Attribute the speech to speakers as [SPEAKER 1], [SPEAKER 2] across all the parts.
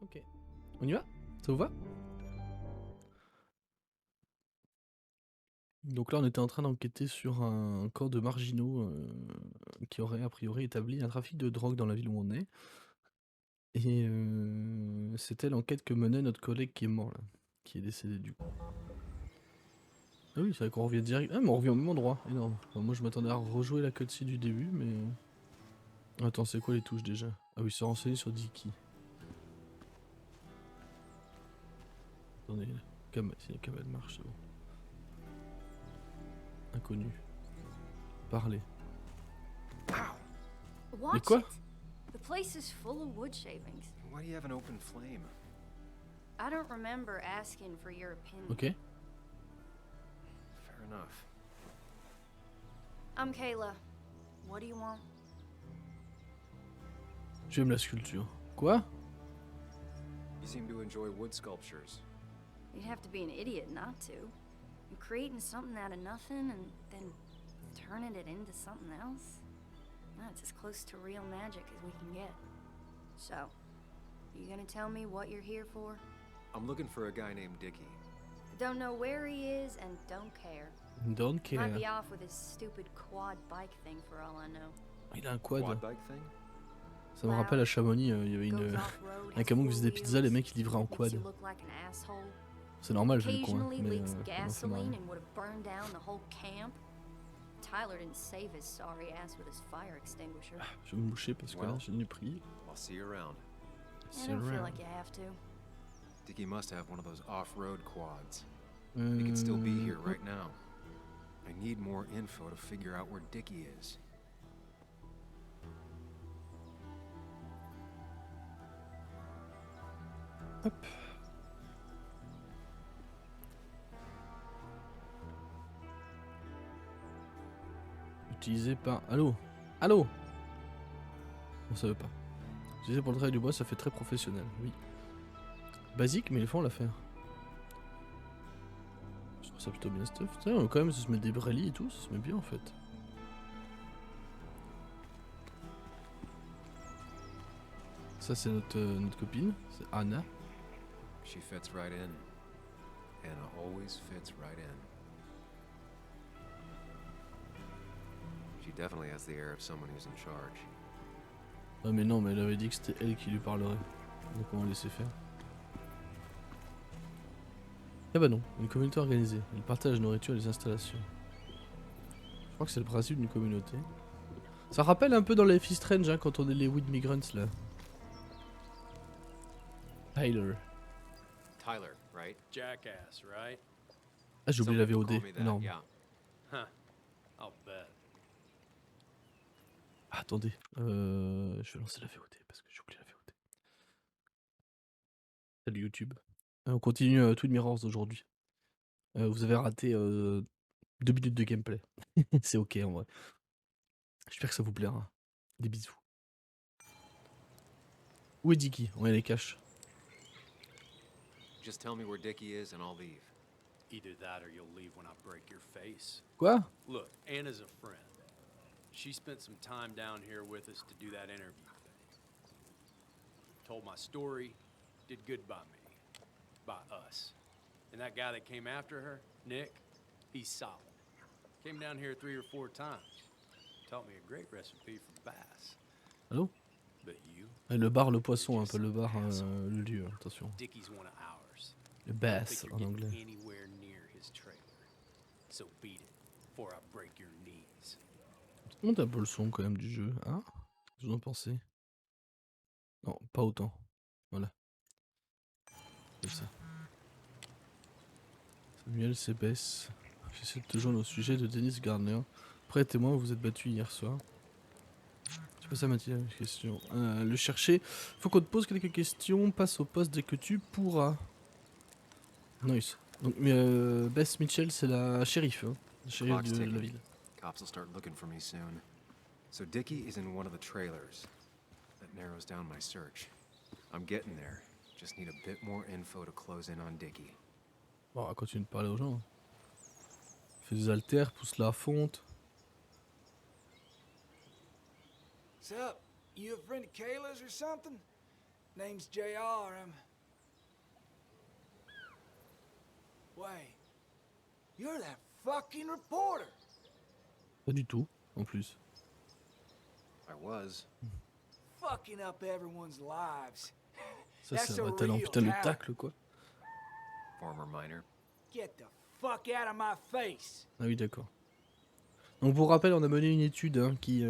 [SPEAKER 1] Ok. On y va? Ça vous va? Donc là, on était en train d'enquêter sur un camp de marginaux qui aurait a priori établi un trafic de drogue dans la ville où on est. Et c'était l'enquête que menait notre collègue qui est mort là, qui est décédé du coup. Ah oui, c'est vrai qu'on revient direct. Ah, mais on revient au même endroit, énorme. Enfin, moi, je m'attendais à rejouer la cutscene du début, mais. Attends, c'est quoi les touches déjà? Ah oui, se renseigner sur Dicky. Attendez, si la caméra marche, c'est bon. Inconnu. Parler. Mais
[SPEAKER 2] Watch
[SPEAKER 1] quoi?
[SPEAKER 2] it. The place is full of wood shavings.
[SPEAKER 3] Why do you have an open flame?
[SPEAKER 2] I don't remember asking for your opinion.
[SPEAKER 1] Ok.
[SPEAKER 3] Fair enough.
[SPEAKER 2] I'm Kayla. What do you want?
[SPEAKER 1] J'aime la sculpture. Quoi?
[SPEAKER 3] You seem to enjoy wood sculptures.
[SPEAKER 2] You'd have to be an idiot not to. And creating something out of nothing and then turning it into something else? That's as close to real magic as we can get. So, you gonna tell me what you're here for?
[SPEAKER 3] I'm looking for a guy named Dickie.
[SPEAKER 2] Don't know where he is and don't care.
[SPEAKER 1] Don't
[SPEAKER 2] Might be
[SPEAKER 1] care.
[SPEAKER 2] off with his stupid quad bike thing for all I know.
[SPEAKER 1] Il a un quad.
[SPEAKER 3] Quad bike thing?
[SPEAKER 1] Ça me rappelle à Chamonix, il y avait
[SPEAKER 2] Goes
[SPEAKER 1] une,
[SPEAKER 2] off-road,
[SPEAKER 1] un
[SPEAKER 2] has
[SPEAKER 1] camion qui
[SPEAKER 2] four
[SPEAKER 1] faisait des pizzas, les
[SPEAKER 2] wheels,
[SPEAKER 1] mecs ils livraient en
[SPEAKER 2] makes
[SPEAKER 1] quad.
[SPEAKER 2] you look like an asshole.
[SPEAKER 1] C'est normal vu le coin,
[SPEAKER 2] Occasionally
[SPEAKER 1] mais
[SPEAKER 2] leaks
[SPEAKER 1] ça m'a fait
[SPEAKER 2] gasoline
[SPEAKER 1] marrer.
[SPEAKER 2] and would have burned down the whole camp. Tyler didn't save his sorry ass with his fire extinguisher.
[SPEAKER 1] Je vais me moucher parce que là j'ai nu pris.
[SPEAKER 3] I'll see you around.
[SPEAKER 2] I don't feel like you have to.
[SPEAKER 3] Dickie must have one of those off-road quads. He could still be here right now. I need more info to figure out where Dickie is.
[SPEAKER 1] Hop. Utilisé par... Allô? Allô? On savait pas. Utilisé pour le travail du bois, ça fait très professionnel, oui. Basique, mais il faut la faire. Je trouve ça plutôt bien stuff. Tiens, quand même, ça se met des brellis et tout, ça se met bien en fait. Ça, c'est notre copine, c'est Anna.
[SPEAKER 3] She fits right in. Anna always fits right in. She definitely has the air of someone who's in charge.
[SPEAKER 1] Ah mais non, mais elle avait dit que c'était elle qui lui parlerait. Donc on va laisser faire. Eh bah non, une communauté organisée. Elle partage la nourriture et les installations. Je crois que c'est le principe d'une communauté. Ça rappelle un peu dans Life is Strange hein, quand on est les Weed Migrants là. Tyler.
[SPEAKER 3] Tyler, right?
[SPEAKER 4] Jackass, right?
[SPEAKER 1] Ah j'ai oublié la
[SPEAKER 3] Some people
[SPEAKER 1] VOD,
[SPEAKER 3] call me that,
[SPEAKER 1] énorme.
[SPEAKER 3] yeah.
[SPEAKER 4] Huh. I'll bet.
[SPEAKER 1] Ah, attendez, je vais lancer la VOD parce que j'ai oublié la VOD. Salut YouTube. On continue Twin Mirrors aujourd'hui. Vous avez raté 2 minutes de gameplay. C'est ok en vrai. J'espère que ça vous plaira. Des bisous. Où est Dicky? On est les caches.
[SPEAKER 3] Just tell me where Dickie is and I'll leave.
[SPEAKER 4] Either that or you'll leave when I break your face.
[SPEAKER 1] Quoi?
[SPEAKER 4] Look, Anna's a friend. She spent some time down here with us to do that interview thing. Told my story, did good by me. By us. And that guy that came after her, Nick, he's solid. Came down here 3 or 4 times. Taught me a great recipe for bass.
[SPEAKER 1] Allô?
[SPEAKER 4] But you,
[SPEAKER 1] Le bar, le poisson, un peu le bar, le lieu, attention.
[SPEAKER 4] Dickie's one of ours.
[SPEAKER 1] Le
[SPEAKER 4] I don't
[SPEAKER 1] bass
[SPEAKER 4] think
[SPEAKER 1] en
[SPEAKER 4] you're
[SPEAKER 1] anglais.
[SPEAKER 4] getting anywhere near his trailer. So beat it before I break your knees.
[SPEAKER 1] Monte un peu le son quand même du jeu, hein? Qu'est-ce que vous en pensez? Non, pas autant. Voilà. Comme ça. Samuel s'ébaisse. J'essaie de te joindre au sujet de Dennis Gardner. Prêt témoin, vous êtes battu hier soir. C'est pas ça Mathilde, la question. Le chercher. Faut qu'on te pose quelques questions. Passe au poste dès que tu pourras. Nice. Donc, Bess Mitchell, c'est la shérif, hein. La shérif
[SPEAKER 3] Clock's
[SPEAKER 1] de la
[SPEAKER 3] ticking.
[SPEAKER 1] ville.
[SPEAKER 3] Cops will start looking for me soon. So Dickie is in one of the trailers. That narrows down my search. I'm getting there. Just need a bit more info to close in on Dickie.
[SPEAKER 1] Bon, on va continuer de parler aux gens. Fais des haltères, pousse la fonte.
[SPEAKER 5] What's up? You a friend of Kayla's or something? Name's JR. Wait. You're that fucking reporter.
[SPEAKER 1] Pas du tout, en plus.
[SPEAKER 3] I was.
[SPEAKER 5] Fucking up everyone's lives.
[SPEAKER 1] Ça,
[SPEAKER 5] That's
[SPEAKER 1] c'est
[SPEAKER 5] a
[SPEAKER 1] un vrai talent.
[SPEAKER 5] real
[SPEAKER 1] Putain, le
[SPEAKER 5] talent.
[SPEAKER 1] tacle, quoi.
[SPEAKER 3] Former miner.
[SPEAKER 5] Get the fuck out of my face.
[SPEAKER 1] Ah oui, d'accord. Donc, pour rappel, on a mené une étude hein, qui,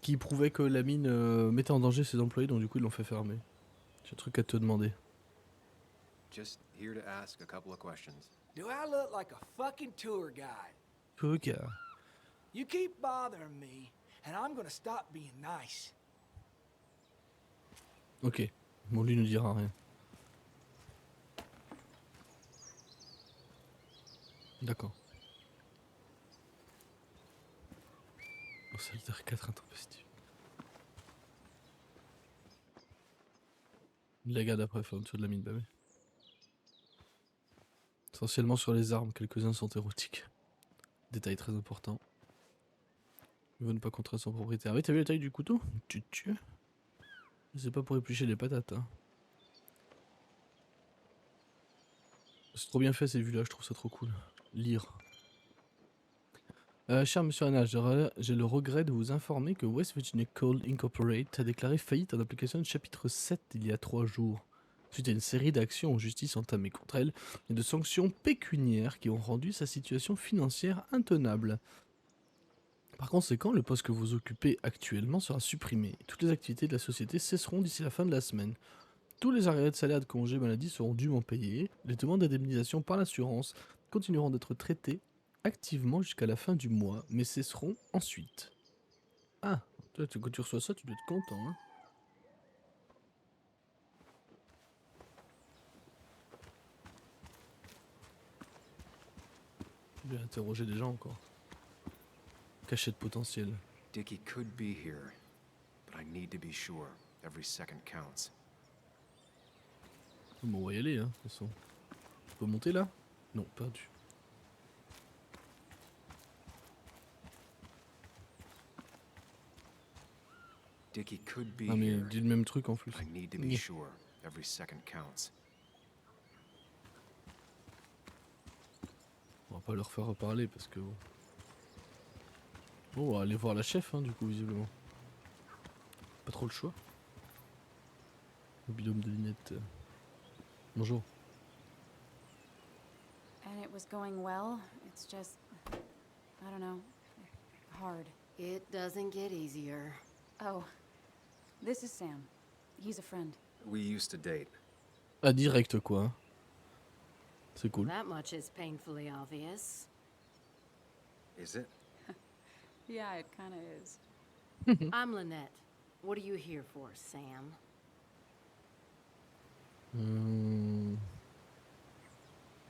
[SPEAKER 1] qui prouvait que la mine mettait en danger ses employés, donc du coup, ils l'ont fait fermer. J'ai un truc à te demander.
[SPEAKER 3] Just here to ask a couple of questions.
[SPEAKER 5] Do I look like a fucking tour guide?
[SPEAKER 1] Ok.
[SPEAKER 5] You keep bothering me, and I'm gonna stop being nice.
[SPEAKER 1] Ok. Bon, lui ne dira rien. D'accord. Oh, solitaire 4 intempestif. Il la garde après, en dessous de la mine, bah oui. Essentiellement sur les armes, quelques-uns sont érotiques. Détail très important. Il veut ne pas contraindre son propriétaire. Ah oui, t'as vu la taille du couteau? Tu tues. C'est pas pour éplucher les patates, hein. C'est trop bien fait ces vues-là, je trouve ça trop cool. Lire. Cher monsieur Anna, j'ai le regret de vous informer que West Virginia Coal Incorporated a déclaré faillite en application de chapitre 7 il y a 3 jours. Suite à une série d'actions en justice entamées contre elle et de sanctions pécuniaires qui ont rendu sa situation financière intenable. Par conséquent, le poste que vous occupez actuellement sera supprimé. Toutes les activités de la société cesseront d'ici la fin de la semaine. Tous les arriérés de salaire de congés maladie seront dûment payés. Les demandes d'indemnisation par l'assurance continueront d'être traitées activement jusqu'à la fin du mois, mais cesseront ensuite. Ah, toi, quand tu reçois ça, tu dois être content, hein. Je vais interroger des gens encore. Cachette potentielle.
[SPEAKER 3] Dickie could be here, but I need to be sure. Every second counts.
[SPEAKER 1] Bon, on va y aller, hein, de toute façon. Je peux monter là? Non, perdu.
[SPEAKER 3] Dickie could be
[SPEAKER 1] Ah, mais
[SPEAKER 3] here.
[SPEAKER 1] dis le même truc en plus.
[SPEAKER 3] I need to be
[SPEAKER 1] Yeah.
[SPEAKER 3] sure. Every second counts.
[SPEAKER 1] On va pas leur faire reparler parce que bon. Bon, on va aller voir la chef, hein, du coup, visiblement. Pas trop le choix. Le binôme de lunettes. Bonjour.
[SPEAKER 2] And it was going well. It's just, I don't know, hard.
[SPEAKER 6] It doesn't get easier.
[SPEAKER 2] Oh, this is Sam. He's a friend.
[SPEAKER 3] We used to date.
[SPEAKER 1] Ah, direct quoi. Hein. C'est cool.
[SPEAKER 6] That much is painfully obvious.
[SPEAKER 3] Is it?
[SPEAKER 2] Yeah, it kind of is.
[SPEAKER 6] I'm Lynette. What are you here for, Sam?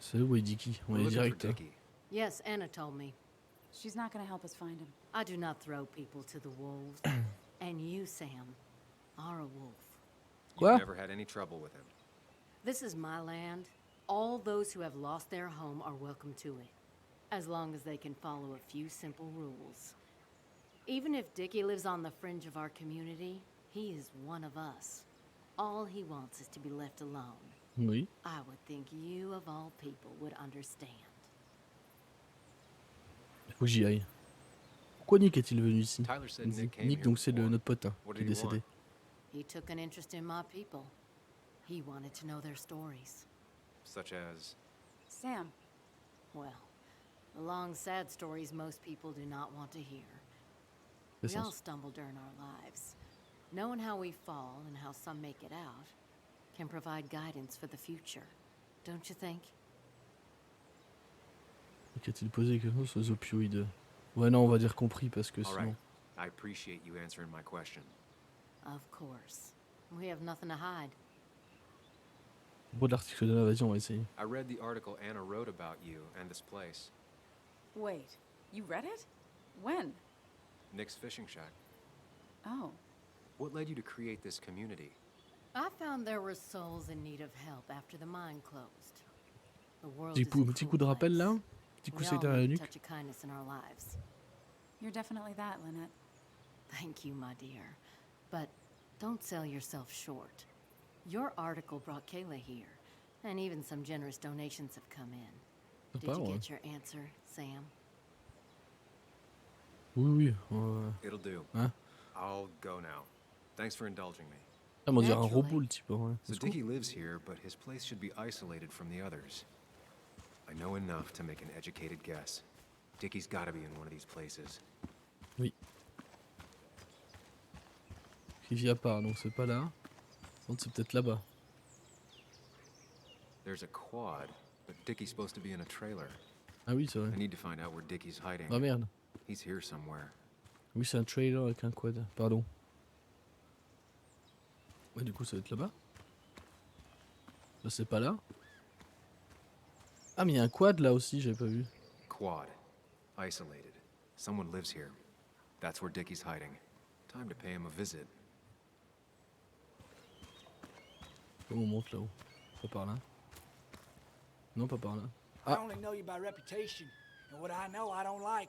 [SPEAKER 1] C'est où est Dicky? On
[SPEAKER 3] We're
[SPEAKER 1] est
[SPEAKER 3] looking for
[SPEAKER 1] direct. Hein.
[SPEAKER 3] Dickie.
[SPEAKER 6] Yes, Anna told me.
[SPEAKER 2] She's not going to help us find him.
[SPEAKER 6] I do not throw people to the wolves. And you, Sam, are a wolf.
[SPEAKER 1] Quoi?
[SPEAKER 3] You've never had any trouble with him.
[SPEAKER 6] This is my land. All those who have lost their home are welcome to it, as long as they can follow a few simple rules. Even if Dickie lives on the fringe of our community, he is one of us. All he wants is to be left alone.
[SPEAKER 1] Oui.
[SPEAKER 6] I would think you, of all people, would understand.
[SPEAKER 1] Il faut que j'y aille. Pourquoi Nick est-il venu ici?
[SPEAKER 3] Tyler said Nick came
[SPEAKER 1] Nick,
[SPEAKER 3] here
[SPEAKER 1] donc c'est
[SPEAKER 3] before.
[SPEAKER 1] notre pote hein,
[SPEAKER 3] What
[SPEAKER 1] qui est
[SPEAKER 3] did he want?
[SPEAKER 1] décédé.
[SPEAKER 6] He took an interest in my people. He wanted to know their stories.
[SPEAKER 3] Such as...
[SPEAKER 2] Sam,
[SPEAKER 6] Well, the long, sad stories most people do not want to hear.
[SPEAKER 1] C'est
[SPEAKER 6] We all
[SPEAKER 1] ça.
[SPEAKER 6] stumble during our lives. Knowing how we fall and how some make it out can provide guidance for the future. Don't you think?
[SPEAKER 1] Qu'a-t-il posé quelque chose sur les opioïdes? Ouais, non, on va dire compris parce que
[SPEAKER 3] All
[SPEAKER 1] sinon.
[SPEAKER 3] right. I appreciate you answering my question.
[SPEAKER 6] Of course. We have nothing to hide.
[SPEAKER 1] Bon, de l'article de là, vas-y, on va essayer.
[SPEAKER 3] I read the article Anna wrote about you and this place.
[SPEAKER 2] wait. You read it? When?
[SPEAKER 3] Nick's fishing shack.
[SPEAKER 2] Oh,
[SPEAKER 3] What led you to create this community?
[SPEAKER 6] I found there were souls in need of help after the mine closed. The world
[SPEAKER 1] Petit
[SPEAKER 6] is a
[SPEAKER 1] coup, petit
[SPEAKER 6] cruel
[SPEAKER 1] coup de rappel
[SPEAKER 6] place.
[SPEAKER 1] là. Petit coup
[SPEAKER 6] We
[SPEAKER 1] c'est
[SPEAKER 6] all
[SPEAKER 1] à la
[SPEAKER 6] need a
[SPEAKER 1] nuque.
[SPEAKER 6] touch of kindness in our lives.
[SPEAKER 2] you're definitely that, Lynette.
[SPEAKER 6] Thank you, my dear. But Don't sell yourself short. Your article brought Kayla here, and even some generous donations have come in.
[SPEAKER 1] Ça
[SPEAKER 6] Did
[SPEAKER 1] part,
[SPEAKER 6] you
[SPEAKER 1] ouais.
[SPEAKER 6] get your answer, Sam?
[SPEAKER 1] Oui,
[SPEAKER 3] It'll do.
[SPEAKER 1] Hein?
[SPEAKER 3] I'll go now. Thanks for indulging me.
[SPEAKER 1] Ah, mais on dirait un
[SPEAKER 6] Naturally.
[SPEAKER 1] robot le type, ouais.
[SPEAKER 3] So
[SPEAKER 1] C'est cool.
[SPEAKER 3] Dickie lives here, but his place should be isolated from the others. I know enough to make an educated guess. Dickie's gotta be in one of these places.
[SPEAKER 1] Oui. Il vit à part, donc c'est pas là. Donc c'est peut-être là-bas.
[SPEAKER 3] There's a quad, but Dickie's supposed to be in a trailer.
[SPEAKER 1] Ah oui, c'est vrai.
[SPEAKER 3] I need to find out where Dickie's hiding.
[SPEAKER 1] Ah merde.
[SPEAKER 3] He's here somewhere.
[SPEAKER 1] Oui, c'est un trailer avec un quad. Pardon. Ouais, du coup, ça va être là-bas. Là, c'est pas là. Ah, mais il y a un quad là aussi, j'avais pas vu.
[SPEAKER 3] Quad. Isolated. Someone lives here. That's where Dickie's hiding. Time to pay him a visit.
[SPEAKER 1] Comment on monte là-haut? Pas par là. Non, pas par là.
[SPEAKER 5] I only know you by reputation, and what I know I don't like.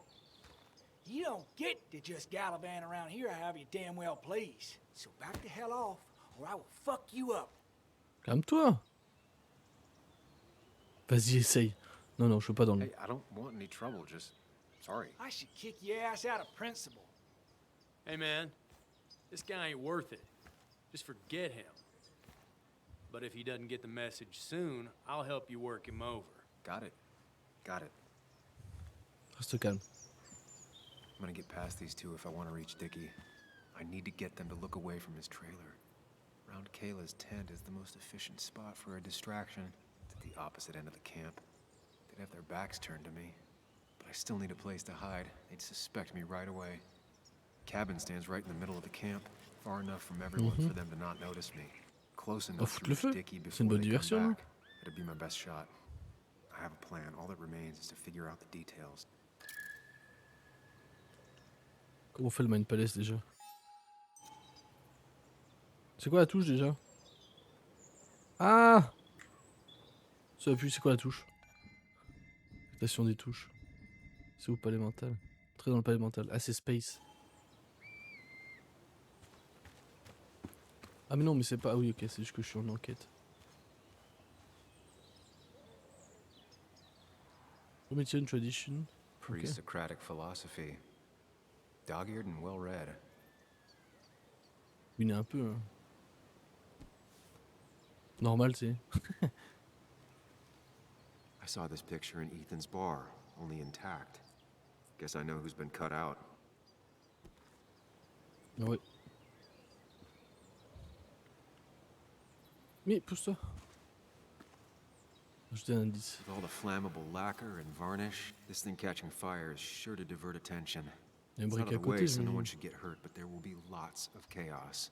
[SPEAKER 5] You don't get to just gallivant around here however you damn well please. So back the hell off, or I will fuck you up.
[SPEAKER 1] Calme-toi. Vas-y, essaye. Non, non, je veux pas dans le...
[SPEAKER 3] Hey, I don't want any trouble, just... Sorry.
[SPEAKER 5] I should kick your ass out of principle.
[SPEAKER 4] Hey, man, this guy ain't worth it. Just forget him. But if he doesn't get the message soon, I'll help you work him over.
[SPEAKER 3] Got it. Got it.
[SPEAKER 1] Reste calme.
[SPEAKER 3] I'm gonna get past these two if I want to reach Dickie. I need to get them to look away from his trailer. Round Kayla's tent is the most efficient spot for a distraction. It's at the opposite end of the camp. They'd have their backs turned to me. But I still need a place to hide. They'd suspect me right away. Cabin stands right in the middle of the camp, far enough from everyone for them to not notice me. Close enough
[SPEAKER 1] foutre
[SPEAKER 3] to
[SPEAKER 1] le
[SPEAKER 3] reach
[SPEAKER 1] feu.
[SPEAKER 3] Dickie
[SPEAKER 1] C'est une
[SPEAKER 3] before
[SPEAKER 1] bonne
[SPEAKER 3] they
[SPEAKER 1] diversion,
[SPEAKER 3] come
[SPEAKER 1] hein.
[SPEAKER 3] back. It'd be my best shot. I have a plan. All that remains is to figure out the details.
[SPEAKER 1] Comment on fait le Mind Palace déjà? C'est quoi la touche déjà? Ah! Ça appuie, c'est quoi la touche? Activation des touches. C'est où le palais mental? Entrer dans le palais mental. Ah, c'est Space. Ah, mais non, mais c'est pas. Ah oui, ok, c'est juste que je suis en enquête. Commission Tradition. Ok.
[SPEAKER 3] Pre-Socratic philosophy. Dog-eared and well-read.
[SPEAKER 1] Il est un peu. Hein. Normal, tu sais.
[SPEAKER 3] I saw this picture in Ethan's bar, only intact. Guess I know who's been cut out.
[SPEAKER 1] Ah ouais. Mais pousse-toi. Ajouter un indice.
[SPEAKER 3] With all the flammable lacquer and varnish, this thing catching fire is sure to divert attention.
[SPEAKER 1] Il y a un
[SPEAKER 3] It's out
[SPEAKER 1] brick
[SPEAKER 3] of
[SPEAKER 1] à
[SPEAKER 3] the way,
[SPEAKER 1] côté,
[SPEAKER 3] so no one
[SPEAKER 1] j'imagine.
[SPEAKER 3] should get hurt, but there will be lots of chaos.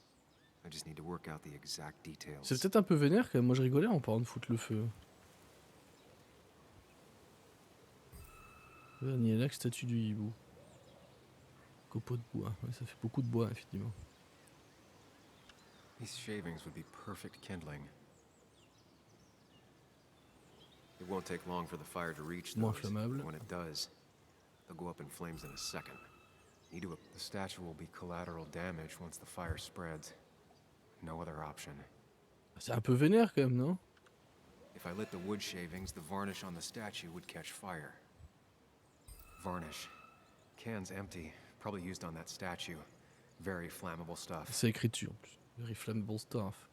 [SPEAKER 3] I just need to work out the exact details.
[SPEAKER 1] C'est peut-être un peu vénère quand même. Moi je rigolais en parlant de foutre le feu. Dernier lac, statue du hibou. Copeaux de bois. Ouais, ça fait beaucoup de bois, effectivement.
[SPEAKER 3] These shavings would be perfect kindling. It won't take long for the fire to reach
[SPEAKER 1] Moins
[SPEAKER 3] those.
[SPEAKER 1] flammable.
[SPEAKER 3] When it does, they'll go up in flames in a second. The statue will be collateral damage once the fire spreads. No other option.
[SPEAKER 1] C'est un peu vénère quand même, non?
[SPEAKER 3] If I lit the wood shavings, the varnish on the statue would catch fire. Varnish. Can's empty. Probably used on that statue. Very flammable stuff.
[SPEAKER 1] C'est écrit dessus en plus. Very flammable stuff.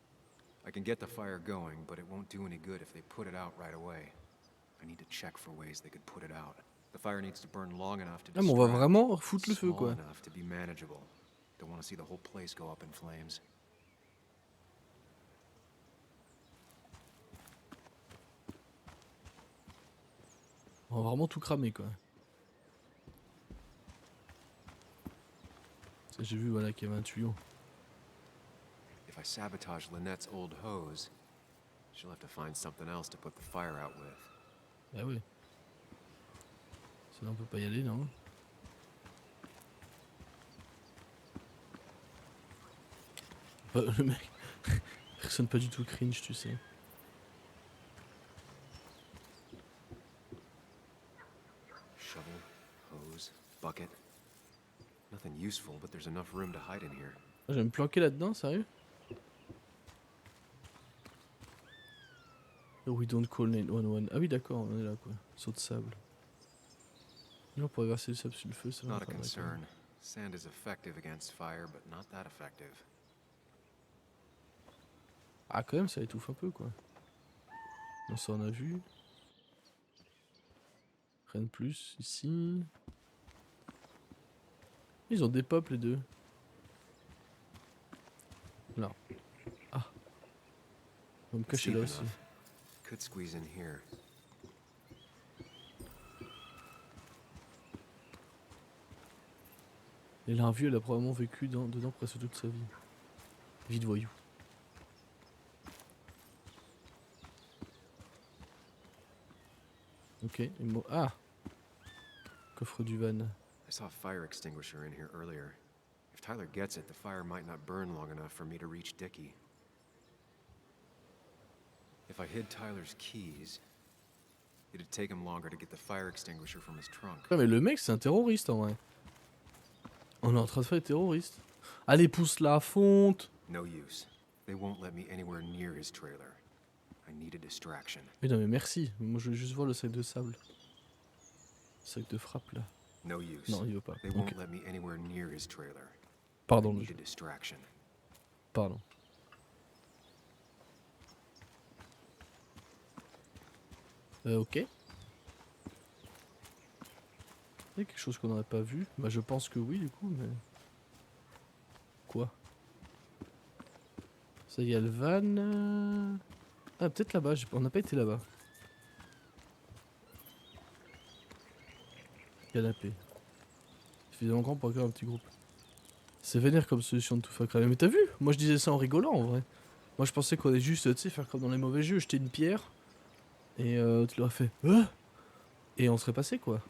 [SPEAKER 3] I can get the fire going, but it won't do any good if they put it out right away. I need to check for ways they could put it out. The fire needs to burn long enough to
[SPEAKER 1] Ah mais on va
[SPEAKER 3] distract,
[SPEAKER 1] vraiment foutre le feu
[SPEAKER 3] small
[SPEAKER 1] quoi.
[SPEAKER 3] enough to be manageable. Don't want to see the whole place go up in flames.
[SPEAKER 1] On va vraiment tout cramer quoi. Ça, j'ai vu voilà qu'il y avait un tuyau.
[SPEAKER 3] If I sabotage Lynette's old hose, she'll have to find something else to put the fire out with.
[SPEAKER 1] Ah oui. Sinon on peut pas y aller non. Le mec. Personne pas du tout cringe tu sais.
[SPEAKER 3] Shovel, hose, bucket. Nothing useful, but there's enough room to hide in here.
[SPEAKER 1] Ah, je vais me planquer là-dedans, sérieux? We don't call 911. Ah oui, d'accord, on est là quoi. Saut de sable. Non, pour verser le sable sur le feu, ça va
[SPEAKER 3] Not a
[SPEAKER 1] pas mal.
[SPEAKER 3] concern. Sand is effective against fire, but not that effective.
[SPEAKER 1] Ah, quand même, ça étouffe un peu quoi. Bon, ça on a vu. Rien de plus ici. Ils ont des pop les deux. Là. Ah. On va me
[SPEAKER 3] It's
[SPEAKER 1] cacher
[SPEAKER 3] deep
[SPEAKER 1] là aussi.
[SPEAKER 3] enough. Could squeeze in here.
[SPEAKER 1] Et là, un vieux, elle a probablement vécu dedans presque toute sa vie. Vie de voyou. Ok. Ah. Coffre du van.
[SPEAKER 3] I saw a fire extinguisher in here earlier. If Tyler gets it, the fire might not burn long enough for me to reach Dickie. If I hid Tyler's keys, it'd take him longer to get the fire extinguisher from his trunk.
[SPEAKER 1] Ouais, mais le mec, c'est un terroriste en vrai. On est en train de faire des terroristes. Allez, pousse la fonte.
[SPEAKER 3] No use. They won't let me anywhere near his trailer. I need a distraction.
[SPEAKER 1] Mais non, mais merci. Moi, je veux juste voir le sac de sable. Le sac de frappe là.
[SPEAKER 3] No use.
[SPEAKER 1] Non, il veut pas.
[SPEAKER 3] They
[SPEAKER 1] Ok.
[SPEAKER 3] won't let me anywhere near his trailer. I
[SPEAKER 1] Pardon, le
[SPEAKER 3] need
[SPEAKER 1] jeu.
[SPEAKER 3] a distraction.
[SPEAKER 1] Pardon. Ok. Il y a quelque chose qu'on n'aurait pas vu. Bah, je pense que oui, du coup, mais. Quoi? Ça y est, le van. Ah, peut-être là-bas. On n'a pas été là-bas. Canapé. Suffisamment grand pour accueillir un petit groupe. C'est vénère comme solution de tout faire cramer. Mais t'as vu? Moi, je disais ça en rigolant, en vrai. Moi, je pensais qu'on allait juste, tu sais, faire comme dans les mauvais jeux, jeter une pierre. Et tu leur as fait. Et on serait passé, quoi.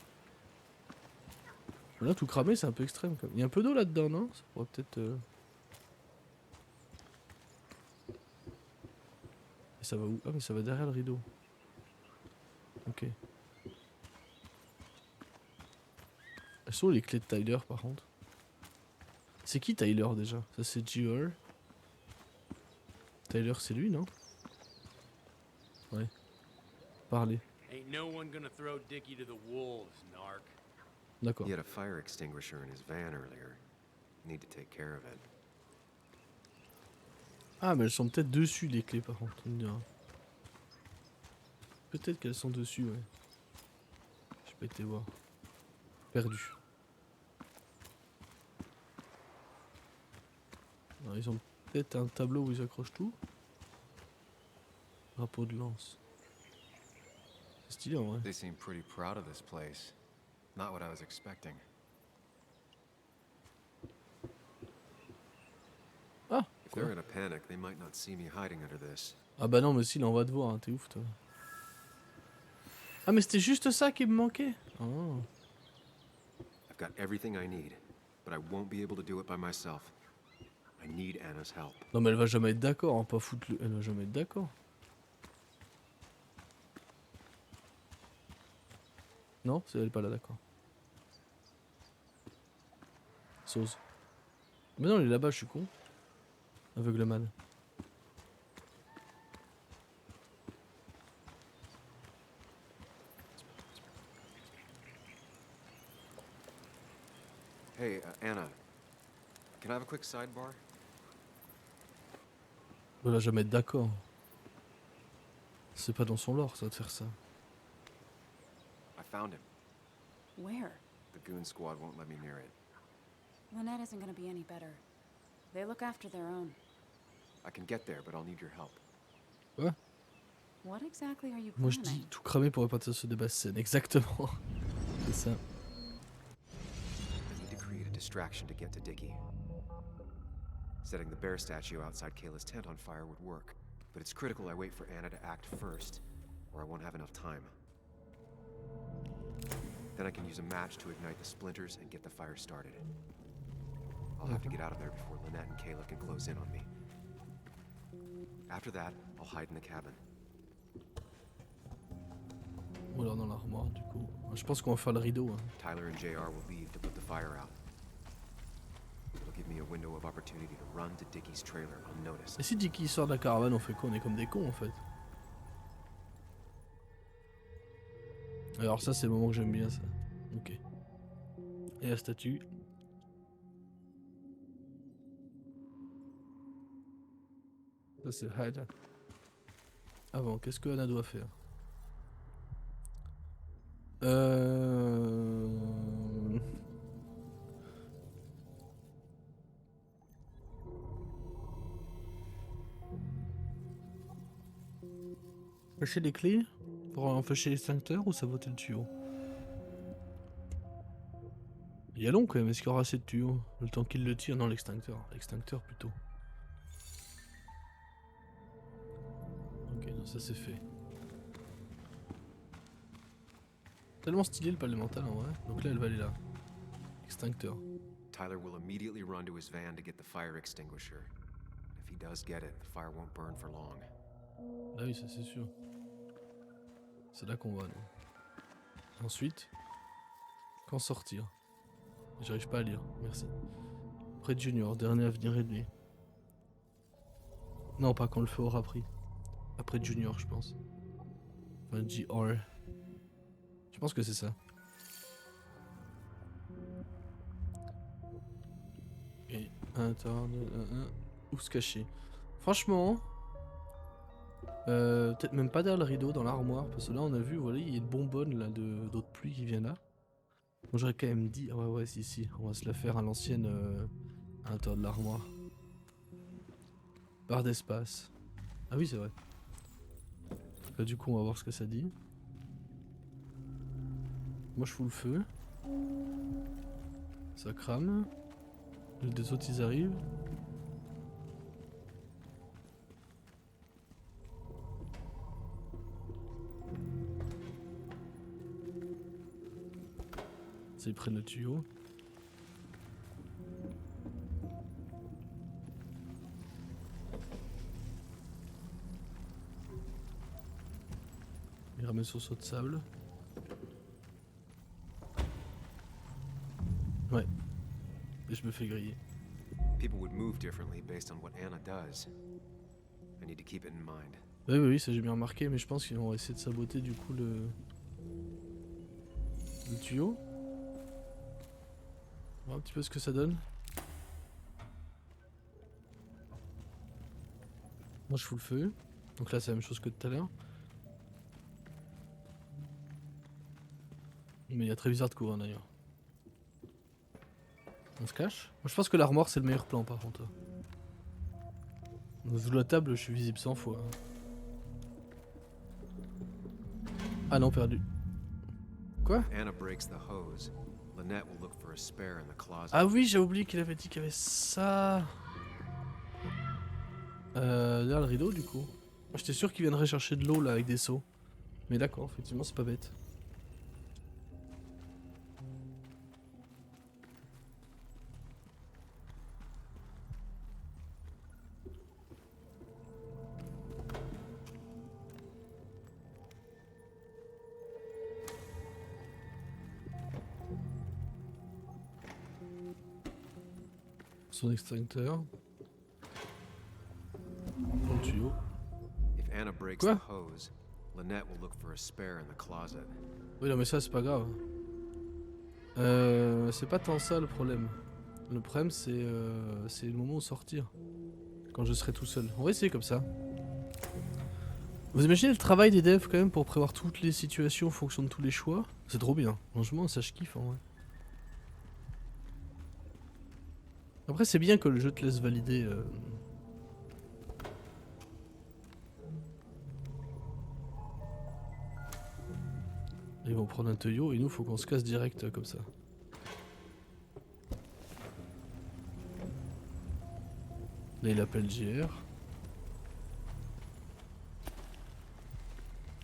[SPEAKER 1] Là, tout cramer, c'est un peu extrême. Il y a un peu d'eau là-dedans, non? Ça pourrait peut-être. Et ça va où? Ah, mais ça va derrière le rideau. Ok. Elles sont où les clés de Tyler, par contre? C'est qui Tyler déjà? Ça, c'est Joel. Tyler, c'est lui, non? Ouais. Parlez.
[SPEAKER 4] Ain't no one gonna throw Dickie to the wolves, narc.
[SPEAKER 1] D'accord.
[SPEAKER 3] He had a fire extinguisher in his van earlier. Need to take care of it.
[SPEAKER 1] Ah, mais elles sont peut-être dessus, les clés, par contre. Tu me diras. Peut-être qu'elles sont dessus, ouais. J'ai pas été voir. Perdu. Alors, ils ont peut-être un tableau où ils accrochent tout. Drapeau de lance. C'est stylé en vrai.
[SPEAKER 3] They seem pretty proud of this place. Not what I was expecting.
[SPEAKER 1] Ah,
[SPEAKER 3] If they're in a panic, they might not see me hiding under this.
[SPEAKER 1] ah bah non, mais si, là on va te voir, hein, t'es ouf toi. Ah, mais c'était juste ça qui me manquait. Oh.
[SPEAKER 3] I've got everything I need, but I won't be able to do it by myself. I need Anna's help.
[SPEAKER 1] Non, mais elle va jamais être d'accord, hein, pas foutre le. Elle va jamais être d'accord. Non, c'est elle pas là, d'accord. Sauce. Mais non, il est là-bas, je suis con. Aveugleman.
[SPEAKER 3] Hey, Anna. Can I have a quick sidebar?
[SPEAKER 1] Elle va jamais être d'accord. C'est pas dans son lore, ça, de faire ça.
[SPEAKER 3] I found him.
[SPEAKER 7] Where?
[SPEAKER 3] The goon squad won't let me near it.
[SPEAKER 7] Lynette isn't gonna be any better. They look after their own.
[SPEAKER 3] I can get there, but I'll need your help.
[SPEAKER 1] Quoi?
[SPEAKER 7] What exactly are you
[SPEAKER 1] Moi je
[SPEAKER 7] planning?
[SPEAKER 1] dis tout cramer pour repartir sur des basses scènes. Exactement. C'est ça.
[SPEAKER 3] I need to create a distraction to get to Dickie. Setting the bear statue outside Kayla's tent on fire would work, but it's critical I wait for Anna to act first, or I won't have enough time. Then I can use a match to ignite the splinters and get the fire started. I'll have to get out of there before Lynette and Kayla can close in on me. After that, I'll hide in the cabin.
[SPEAKER 1] Ou alors dans l'armoire du coup. Je pense qu'on va faire le rideau. Hein.
[SPEAKER 3] Tyler and JR will leave to put the fire out. It'll will give me a window of opportunity to run to Dickie's trailer unnoticed.
[SPEAKER 1] Et si Dickie sort de la caravane, on fait quoi? On est comme des cons en fait. Alors ça c'est le moment que j'aime bien ça. Ok. Et la statue. Ça c'est Hada. Avant, qu'est-ce que Anna doit faire? Fâcher les clés pour empêcher l'extincteur ou saboter le tuyau? Il y a long quand même, est-ce qu'il y aura assez de tuyaux? Le temps qu'il le tire, non l'extincteur. L'extincteur plutôt. Ok, non ça c'est fait. Tellement stylé le palais mental en vrai. Donc là elle va aller là. Extincteur.
[SPEAKER 3] Tyler will immediately run to his van to get the fire extinguisher. If he does get it, the fire won't burn for long.
[SPEAKER 1] Ah oui, ça c'est sûr. C'est là qu'on va nous. Ensuite, quand sortir? J'arrive pas à lire, merci. Près de Junior, dernier à venir aider. Non, pas quand le feu aura pris. Après Junior, je pense. Enfin, JR. Je pense que c'est ça. Et où se cacher? Franchement, peut-être même pas derrière le rideau, dans l'armoire, parce que là on a vu, voilà, il y a une bonbonne là d'eau de pluie qui vient là. Donc j'aurais quand même dit, ah ouais, si, on va se la faire à l'ancienne, à l'intérieur de l'armoire. Barre d'espace. Ah oui, c'est vrai. Là, du coup, on va voir ce que ça dit. Moi, je fous le feu. Ça crame. Les autres, ils arrivent. Ça, ils prennent le tuyau. Il ramène son seau de sable. Ouais. Et je me fais griller.
[SPEAKER 3] People would move differently based on what Anna does. I need to keep it in mind.
[SPEAKER 1] Oui, ça j'ai bien remarqué, mais je pense qu'ils vont essayer de saboter du coup le tuyau. On va voir un petit peu ce que ça donne. Moi je fous le feu. Donc là c'est la même chose que tout à l'heure. Mais il y a très bizarre de couvrir d'ailleurs. On se cache. Moi je pense que l'armoire c'est le meilleur plan par contre. Sous la table je suis visible 100 fois. Ah non, perdu. Quoi?
[SPEAKER 3] Anna breaks the hose. Lynette will look for a spare in the closet.
[SPEAKER 1] Ah oui, j'ai oublié qu'il avait dit qu'il y avait ça. Derrière le rideau du coup. Moi j'étais sûr qu'il viendrait chercher de l'eau là avec des seaux. Mais d'accord, effectivement c'est pas bête. Son extincteur. Dans le tuyau.
[SPEAKER 3] If Anna breaks
[SPEAKER 1] Quoi?
[SPEAKER 3] the hose, Lynette will look for a spare in the closet.
[SPEAKER 1] Oui non mais ça c'est pas grave. C'est pas tant ça le problème. Le problème c'est le moment où sortir. Quand je serai tout seul. On va essayer comme ça. Vous imaginez le travail des devs quand même pour prévoir toutes les situations en fonction de tous les choix? C'est trop bien. Franchement ça je kiffe en vrai. Après c'est bien que le jeu te laisse valider. Ils vont prendre un tuyau et nous faut qu'on se casse direct comme ça. Là il appelle JR.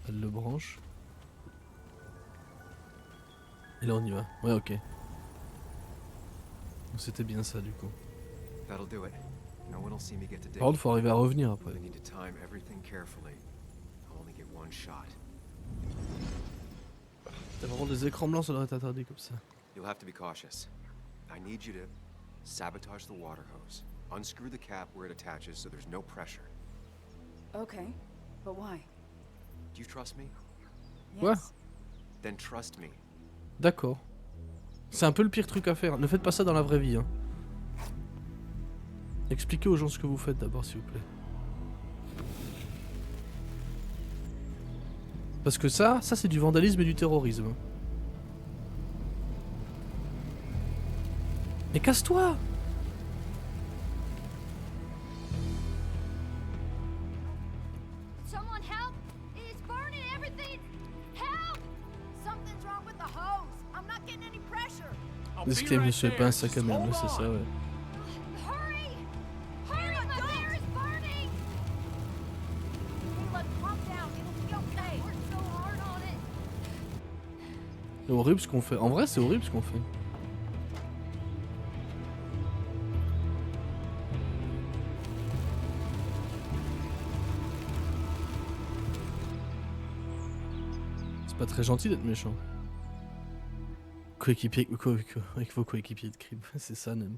[SPEAKER 1] Elle le branche. Et là on y va. Ouais ok. Donc c'était bien ça du coup.
[SPEAKER 3] That'll do it. No one will see me get to
[SPEAKER 1] Par contre
[SPEAKER 3] Dickie.
[SPEAKER 1] faut arriver à revenir après.
[SPEAKER 3] I need to time everything carefully. I'll only get one shot.
[SPEAKER 1] T'as vraiment des écrans blancs, ça devrait t'attarder comme ça.
[SPEAKER 3] You'll have to be cautious. I need you to Sabotage the water hose. Unscrew the cap where it attaches so there's no pressure.
[SPEAKER 7] Okay, but why?
[SPEAKER 3] Do you trust me?
[SPEAKER 1] Quoi?
[SPEAKER 7] Yes.
[SPEAKER 3] Then trust me.
[SPEAKER 1] D'accord. C'est un peu le pire truc à faire. Ne faites pas ça dans la vraie vie. Hein. Expliquez aux gens ce que vous faites d'abord, s'il vous plaît. Parce que ça c'est du vandalisme et du terrorisme. Mais casse-toi!
[SPEAKER 2] Someone help! It's burning everything! Help! Something's wrong with the hose. I'm not getting any pressure.
[SPEAKER 1] L'esclave ne se fait pas un sac à merde, c'est ça, ouais.
[SPEAKER 2] Hurry! Hurry! My bear is burning! Look, calm down. It'll be okay. We're so hard on it.
[SPEAKER 1] C'est horrible ce qu'on fait. En vrai, c'est horrible ce qu'on fait. C'est pas très gentil d'être méchant. Coéquipier avec vos coéquipiers de crime, c'est ça même.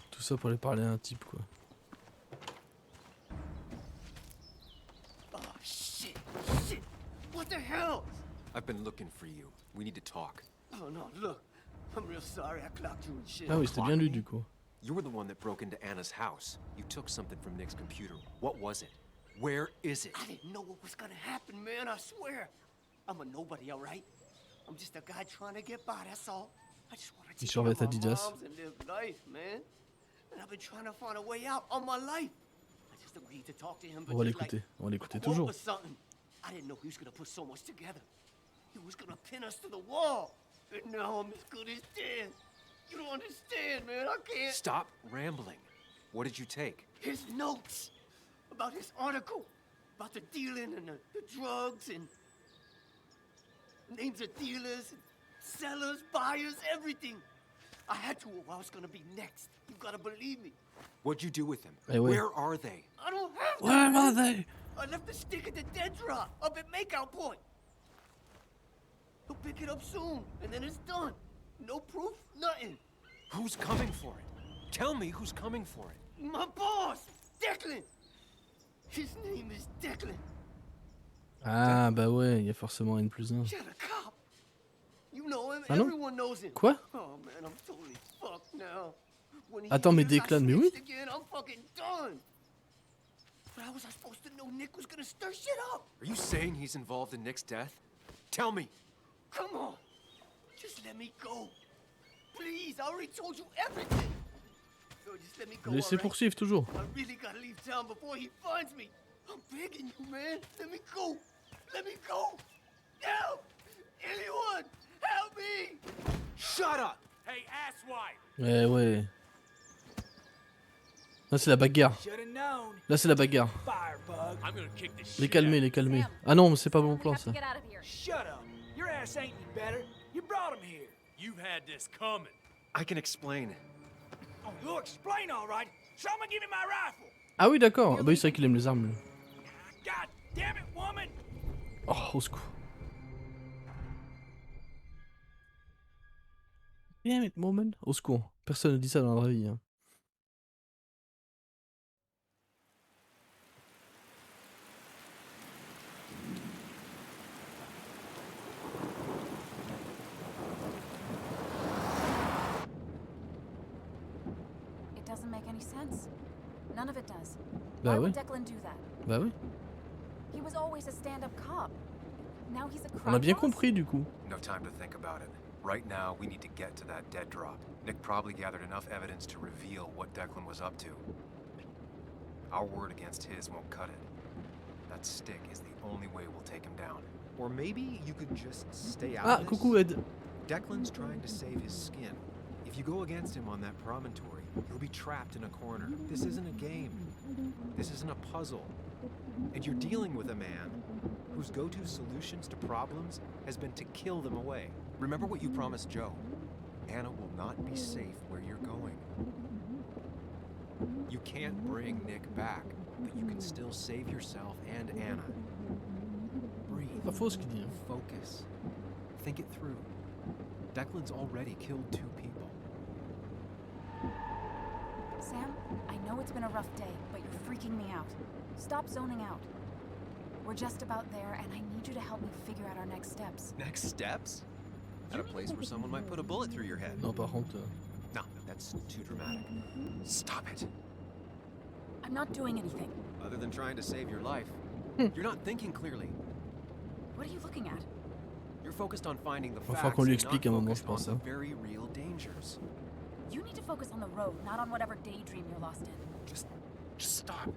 [SPEAKER 1] Tout ça pour aller parler à un type quoi.
[SPEAKER 8] Oh, shit! Shit! What the hell?
[SPEAKER 3] I've been looking for you. We need to talk.
[SPEAKER 8] Oh, no, look. I'm real sorry I clocked you and shit.
[SPEAKER 1] Ah oui, c'était bien lu du coup.
[SPEAKER 3] You were the one that broke into Anna's house. You took something from Nick's computer. What was it? Where is it?
[SPEAKER 8] I didn't know what was gonna happen, man, I swear. I'm a nobody, all right? I'm just a guy trying to get by, that's all. I just want to take care
[SPEAKER 1] surveille
[SPEAKER 8] of my
[SPEAKER 1] Adidas.
[SPEAKER 8] moms and live life, man. And I've been trying to find a way out all my life. I just agreed to talk to him, but
[SPEAKER 1] On va
[SPEAKER 8] just like
[SPEAKER 1] l'écouter, on va l'écouter
[SPEAKER 8] a quote
[SPEAKER 1] toujours.
[SPEAKER 8] or something. I didn't know he was gonna put so much together. He was gonna pin us to the wall. And now I'm as good as dead. You don't understand, man. I can't.
[SPEAKER 3] Stop rambling. What did you take?
[SPEAKER 8] His notes about his article, about the dealing and the drugs and names of dealers, and sellers, buyers, everything. I had to or I was gonna be next. You gotta believe me.
[SPEAKER 3] What'd you do with them?
[SPEAKER 1] Eh ouais.
[SPEAKER 3] Where are they?
[SPEAKER 8] I don't have
[SPEAKER 1] Where
[SPEAKER 8] them.
[SPEAKER 1] are they?
[SPEAKER 8] I left the stick at the dead drop up at Makeout Point. He'll pick it up soon, and then it's done. No proof, nothing.
[SPEAKER 3] Who's coming for it? Tell me who's coming for it.
[SPEAKER 8] My boss, Declan. His name is Declan.
[SPEAKER 1] Ah bah ouais, il y a forcément N plus 1.
[SPEAKER 8] You're a cop. You know him.
[SPEAKER 1] Ah non?
[SPEAKER 8] Everyone knows him.
[SPEAKER 1] Quoi?
[SPEAKER 8] Oh man, I'm totally fucked now. When he
[SPEAKER 1] Attends, mais
[SPEAKER 8] hears I
[SPEAKER 1] Declan, mais oui.
[SPEAKER 8] snitched again, I'm fucking done. But how was I supposed to know Nick was gonna stir shit up?
[SPEAKER 3] Are you saying he's involved in Nick's death? Tell me.
[SPEAKER 8] Come on, just let me go. Please, I already told you everything. So just let me go.
[SPEAKER 1] Laissez
[SPEAKER 8] all right?
[SPEAKER 1] poursuivre toujours.
[SPEAKER 8] I really gotta leave town before he finds me. I'm begging you, man. Let me go. Let me go. Help! Anyone! Help me!
[SPEAKER 3] Shut up!
[SPEAKER 4] Hey, asswipe!
[SPEAKER 1] Eh ouais. Là c'est la bagarre.
[SPEAKER 5] Shoulda known.
[SPEAKER 1] Là c'est la bagarre.
[SPEAKER 5] Firebug.
[SPEAKER 4] I'm gonna kick this
[SPEAKER 1] Les
[SPEAKER 4] shit
[SPEAKER 1] calmer,
[SPEAKER 4] out.
[SPEAKER 1] les calmer.
[SPEAKER 2] Sam,
[SPEAKER 1] Ah non, mais c'est pas bon
[SPEAKER 2] We
[SPEAKER 1] plan
[SPEAKER 2] have to
[SPEAKER 1] ça.
[SPEAKER 2] get out of here.
[SPEAKER 5] Shut up. Your ass ain't any better. You brought him here.
[SPEAKER 4] You've had this coming.
[SPEAKER 3] I can explain.
[SPEAKER 5] Oh, you'll explain all right. So I'm gonna give you my rifle.
[SPEAKER 1] Ah oui d'accord, ah bah oui c'est vrai qu'il aime les armes. lui.
[SPEAKER 5] God damn it, woman.
[SPEAKER 1] Oh, au secours. Damn it, moment. Au secours. Personne ne dit ça dans la vraie vie. Hein.
[SPEAKER 7] It doesn't make any sense. None of it does.
[SPEAKER 1] Bah
[SPEAKER 7] Why
[SPEAKER 1] oui,
[SPEAKER 7] would Declan do that?
[SPEAKER 1] bah oui.
[SPEAKER 7] He was always a stand-up cop. Now he's a crime
[SPEAKER 1] On a bien
[SPEAKER 7] boss?
[SPEAKER 1] compris du coup.
[SPEAKER 3] No time to think about it. Right now, we need to get to that dead drop. Nick probably gathered enough evidence to reveal what Declan was up to. Our word against his won't cut it. That stick is the only way we'll take him down. Or maybe you could just stay out
[SPEAKER 1] Ah,
[SPEAKER 3] of this.
[SPEAKER 1] coucou Ed.
[SPEAKER 3] Declan's trying to save his skin. If you go against him on that promontory, he'll be trapped in a corner. This isn't a game. This isn't a puzzle. And you're dealing with a man whose go-to solutions to problems has been to kill them away. Remember what you promised Joe. Anna will not be safe where you're going. You can't bring Nick back, but you can still save yourself and Anna. Breathe.
[SPEAKER 1] Pas faux ce qu'il dit. Hein.
[SPEAKER 3] Focus. Think it through. Declan's already killed 2 people.
[SPEAKER 7] Sam, I know it's been a rough day, but you're freaking me out. Stop zoning out. We're just about there, and I need you to help me figure out our next steps.
[SPEAKER 3] Next steps? At a place where someone might put a bullet through your head.
[SPEAKER 1] Non, par contre...
[SPEAKER 3] No, that's too dramatic. Stop it.
[SPEAKER 7] I'm not doing anything.
[SPEAKER 3] Other than trying to save your life, you're not thinking clearly.
[SPEAKER 7] What are you looking at?
[SPEAKER 3] You're focused on finding the
[SPEAKER 1] Va falloir
[SPEAKER 3] facts
[SPEAKER 1] qu'on lui
[SPEAKER 3] and not
[SPEAKER 1] explique à un moment, je
[SPEAKER 3] focused
[SPEAKER 1] pense.
[SPEAKER 3] on
[SPEAKER 1] Hein.
[SPEAKER 3] the very real dangers.
[SPEAKER 7] You need to focus on the road, not on whatever daydream you're lost in.
[SPEAKER 3] Just stop.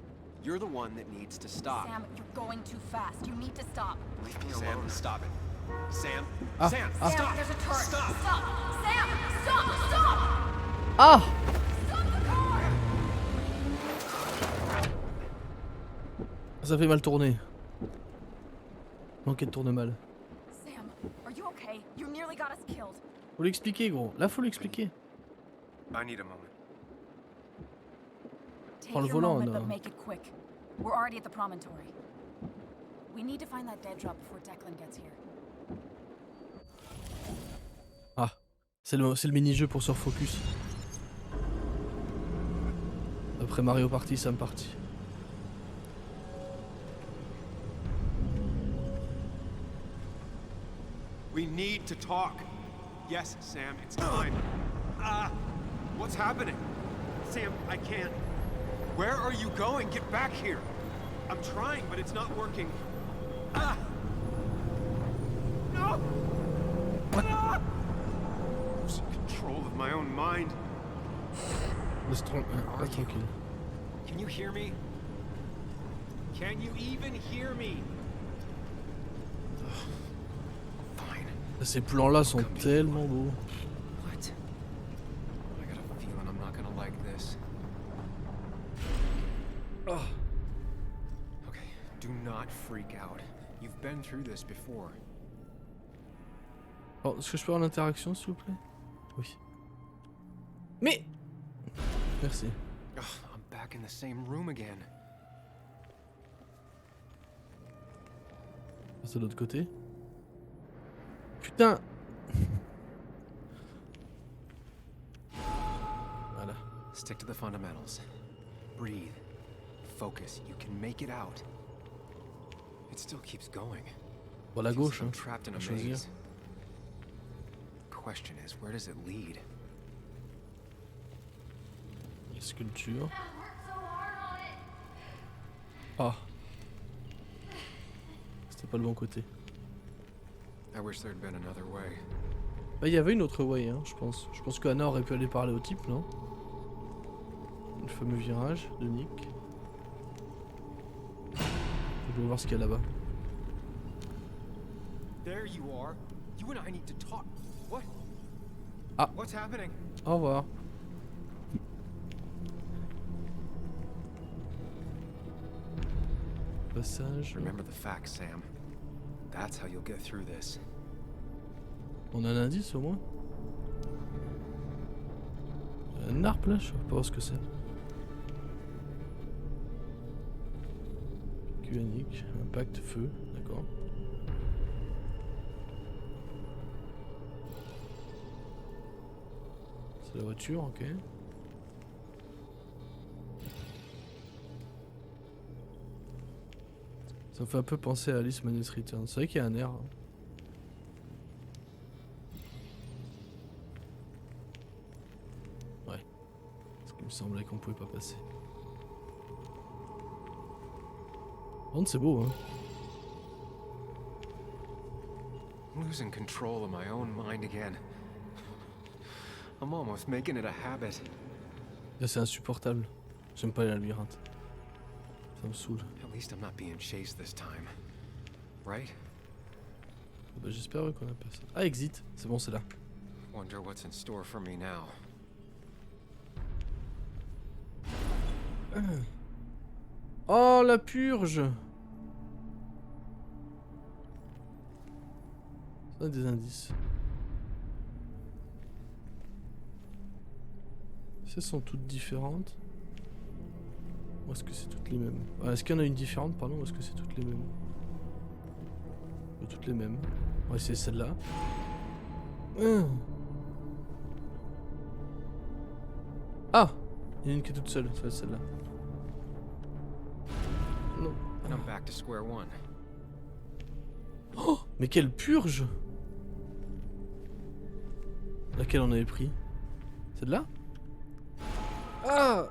[SPEAKER 3] You're the one that needs to stop.
[SPEAKER 7] Sam, you're going too fast. You need to stop.
[SPEAKER 3] Leave me alone. Sam, stop it. Sam,
[SPEAKER 1] Ah,
[SPEAKER 3] Sam,
[SPEAKER 1] ah.
[SPEAKER 3] stop.
[SPEAKER 7] Sam, there's a turret.
[SPEAKER 3] Stop.
[SPEAKER 7] Stop. Sam, stop! Stop!
[SPEAKER 1] Ah!
[SPEAKER 7] Stop the car!
[SPEAKER 1] Ça fait mal tourner. L'enquête tourne mal.
[SPEAKER 7] Sam, are you okay? You nearly got us killed.
[SPEAKER 1] Faut l'expliquer, gros. Là, faut l'expliquer.
[SPEAKER 3] I need a moment.
[SPEAKER 7] Take
[SPEAKER 1] Prends le
[SPEAKER 7] your
[SPEAKER 1] volant,
[SPEAKER 7] moment,
[SPEAKER 1] Anna.
[SPEAKER 7] but make it quick. We're already at the promontory. We need to find that dead drop before Declan gets here.
[SPEAKER 1] Ah. C'est le mini-jeu pour se refocus. Après Mario Party, Sam Party.
[SPEAKER 3] We need to talk. Yes, Sam, it's time. What's happening? Sam, I can't. Where are you going? Get back here. I'm trying, but it's not working. No!
[SPEAKER 1] What?
[SPEAKER 3] Losing control of my own mind.
[SPEAKER 1] Laisse tranquille.
[SPEAKER 3] Can you hear me? Can you even hear me? Fine.
[SPEAKER 1] Ces plans-là sont tellement beaux.
[SPEAKER 3] What? I got a feeling I'm not gonna like this.
[SPEAKER 1] Ah.
[SPEAKER 3] Okay, do not freak out. You've been through this before.
[SPEAKER 1] Alors, est-ce que je peux avoir l'interaction, s'il vous plaît? Oui. Mais... Merci.
[SPEAKER 3] Ugh, I'm back in the same room again.
[SPEAKER 1] C'est de l'autre côté. Putain. Voilà.
[SPEAKER 3] Stick to the fundamentals. Breathe. Focus. You can make it out. It still keeps going.
[SPEAKER 1] Bon, la
[SPEAKER 3] Feels
[SPEAKER 1] gauche,
[SPEAKER 3] like I'm
[SPEAKER 1] hein.
[SPEAKER 3] trapped in
[SPEAKER 1] À
[SPEAKER 3] a
[SPEAKER 1] choisir.
[SPEAKER 3] maze. Question is, where does it lead?
[SPEAKER 1] Sculpture. Ah. C'était pas le bon côté.
[SPEAKER 3] I wish there'd been another way.
[SPEAKER 1] Bah, il y avait une autre way, hein, je pense. Je pense qu'Anna aurait pu aller parler au type, non? Le fameux virage de Nick. Je vais voir ce qu'il y a là-bas.
[SPEAKER 3] There you are. You and I need to talk. What?
[SPEAKER 1] Ah.
[SPEAKER 3] What's happening?
[SPEAKER 1] Au revoir. Passage.
[SPEAKER 3] Remember the facts, Sam. That's how you'll get through this.
[SPEAKER 1] On a un indice au moins? Un arp là, je sais pas ce que c'est. Unique, impact, feu, d'accord. C'est la voiture, ok. Ça me fait un peu penser à Alice Manus Return. C'est vrai qu'il y a un air. Hein. Ouais. Parce qu'il me semblait qu'on pouvait pas passer. Par contre, c'est beau, hein.
[SPEAKER 3] Losing control of my own mind again. I'm almost making it a habit.
[SPEAKER 1] Là, c'est insupportable. J'aime pas les labyrinthes. Ça me saoule.
[SPEAKER 3] At least I'm not being chased this time. Right?
[SPEAKER 1] Bah, j'espère qu'on a pas ça. Ah, exit. C'est bon, c'est là.
[SPEAKER 3] Wonder what's in store for me now.
[SPEAKER 1] Oh, la purge. Ça a des indices. Ces sont toutes différentes. Ou est-ce que c'est toutes les mêmes? Ah, est-ce qu'il y en a une différente, pardon, ou est-ce que c'est toutes les mêmes? Ou toutes les mêmes. On va essayer celle-là. Ah! Il y en a une qui est toute seule, ça, celle-là. Non.
[SPEAKER 3] And I'm back to square one.
[SPEAKER 1] Oh, mais quelle purge! Laquelle on avait pris? Celle-là? Ah!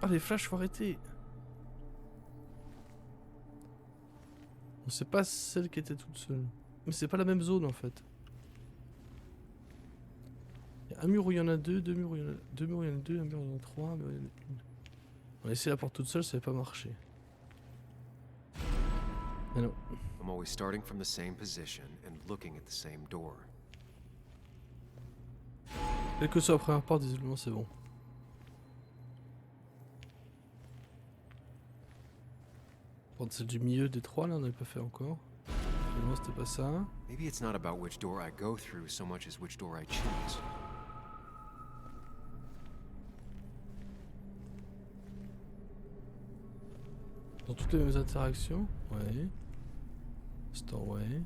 [SPEAKER 1] Ah, les flashs, faut arrêter. Bon, c'est pas celle qui était toute seule. Mais c'est pas la même zone en fait. Il y a un mur où il y en a deux, deux murs où il y en a deux, murs où il y en a deux, un mur où il y en a trois, un mur où il y en a une. On a essayé la porte toute seule, ça n'avait pas marché. Mais non.
[SPEAKER 3] I'm always starting from the same position and looking at the same door.
[SPEAKER 1] Quelle que soit la première porte, visiblement c'est bon. Porte celle du milieu des trois, là on n'avait pas fait encore. Finalement c'était pas ça.
[SPEAKER 3] Maybe it's not about which door I go through so much as which door I choose.
[SPEAKER 1] Dans toutes les mêmes interactions. Ouais. Store, ouais.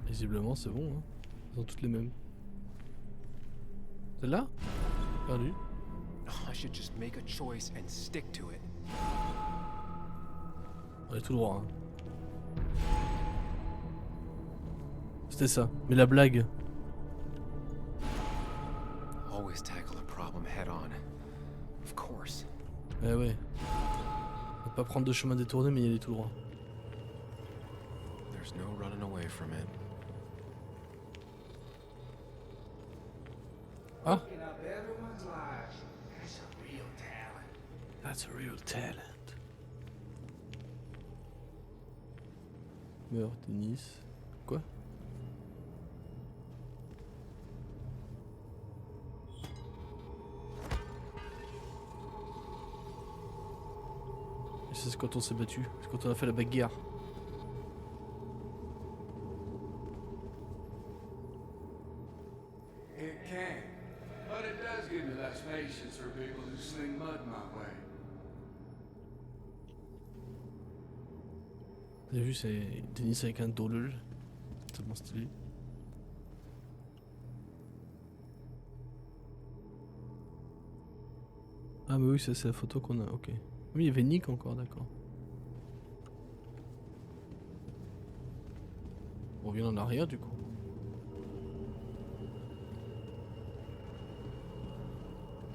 [SPEAKER 1] Visiblement c'est bon, hein. Dans toutes les mêmes. Celle-là? Perdu.
[SPEAKER 3] Oh, I should just make a choice and stick to it.
[SPEAKER 1] On est tout droit, hein. C'était ça. Mais la blague.
[SPEAKER 3] Always tackle a problem head on. Of course.
[SPEAKER 1] Eh ouais. On va pas prendre de chemin détourné mais y aller tout droit.
[SPEAKER 3] There's no running away from it.
[SPEAKER 1] Ah!
[SPEAKER 5] Fucking up everyone's lives. That's a real talent.
[SPEAKER 1] That's a real talent. Meurt Denis. Quoi? Et ça, c'est quand on s'est battu. C'est quand on a fait la bagarre.
[SPEAKER 9] It can, but it does give me less patience for people who sling mud my way.
[SPEAKER 1] Vous avez vu, c'est Denis avec un dollel. C'est tellement stylé. Ah, mais oui, ça c'est la photo qu'on a, ok. Oui, il y avait Nick encore, d'accord. On revient en arrière du coup.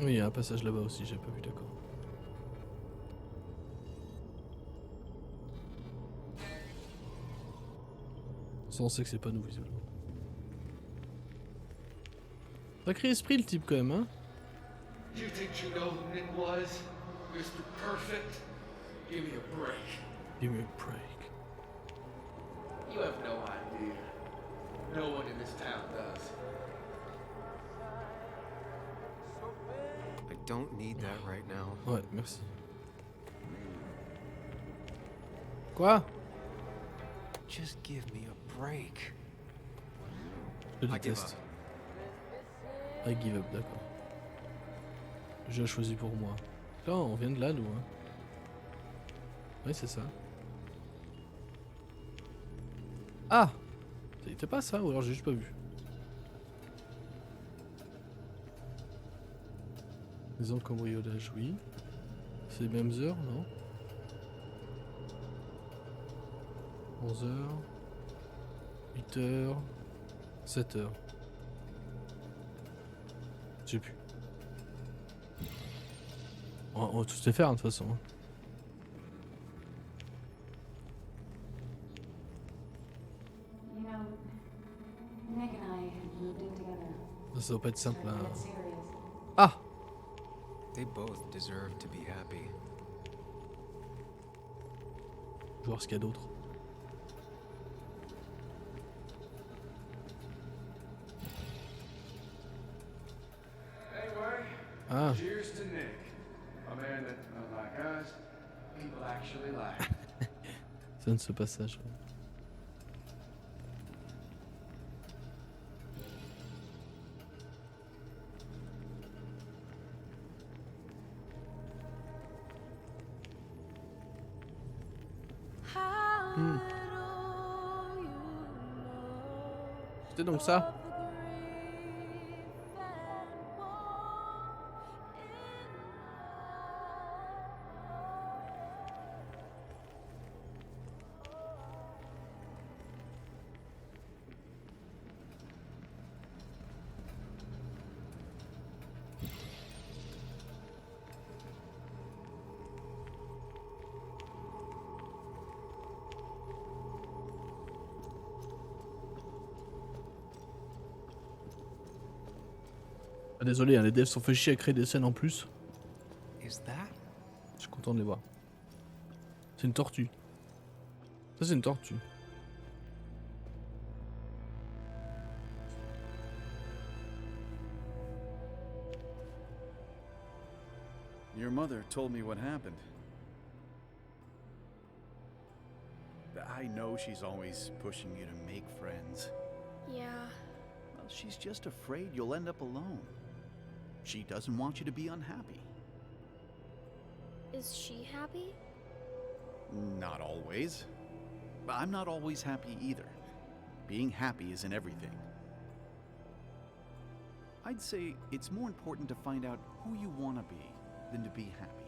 [SPEAKER 1] Oui, il y a un passage là-bas aussi, j'ai pas vu, d'accord. Ça, on sait que c'est pas nous, visiblement. Sacré esprit le type quand même, hein.
[SPEAKER 9] You think you know who Nick was? Mr. Perfect? Give me a break.
[SPEAKER 1] Give me a break.
[SPEAKER 9] You have no idea. No one in this town does.
[SPEAKER 3] I don't need that right now.
[SPEAKER 1] Ouais, merci. Quoi?
[SPEAKER 3] Just give me a break.
[SPEAKER 1] Je
[SPEAKER 3] I give
[SPEAKER 1] déteste.
[SPEAKER 3] up.
[SPEAKER 1] I give up, d'accord. J'ai choisi pour moi. Là, on vient de là, nous, hein. Ouais, c'est ça. Ah! C'était pas ça, ou alors j'ai juste pas vu. Maison de cambriolage, oui. C'est les mêmes heures, non? 11h, 8h, 7h. Je sais plus. On va tous les faire, hein, de toute façon.
[SPEAKER 6] You know, Nick and I have moved in together.
[SPEAKER 1] Ça doit pas être simple, là.
[SPEAKER 6] Get serious.
[SPEAKER 1] Ah!
[SPEAKER 3] They both deserve to be happy.
[SPEAKER 1] Je vais voir ce qu'il y a d'autre.
[SPEAKER 9] Anyway,
[SPEAKER 1] Ah!
[SPEAKER 9] cheers to Nick. A man that, unlike us, people actually like.
[SPEAKER 1] Ça donne ce passage. Ouais. C'était donc ça. Ah, désolé, hein, les devs sont fait chier à créer des scènes en plus.
[SPEAKER 3] Is that?
[SPEAKER 1] Je suis content de les voir. C'est une tortue. Ça, c'est une tortue.
[SPEAKER 10] Your mother told me what happened. I know she's always pushing you to make friends.
[SPEAKER 11] Yeah.
[SPEAKER 10] Well, she's just afraid you'll end up alone. She doesn't want you to be unhappy.
[SPEAKER 11] Is she happy?
[SPEAKER 10] Not always. I'm not always happy either. Being happy isn't everything. I'd say it's more important to find out who you want to be than to be happy.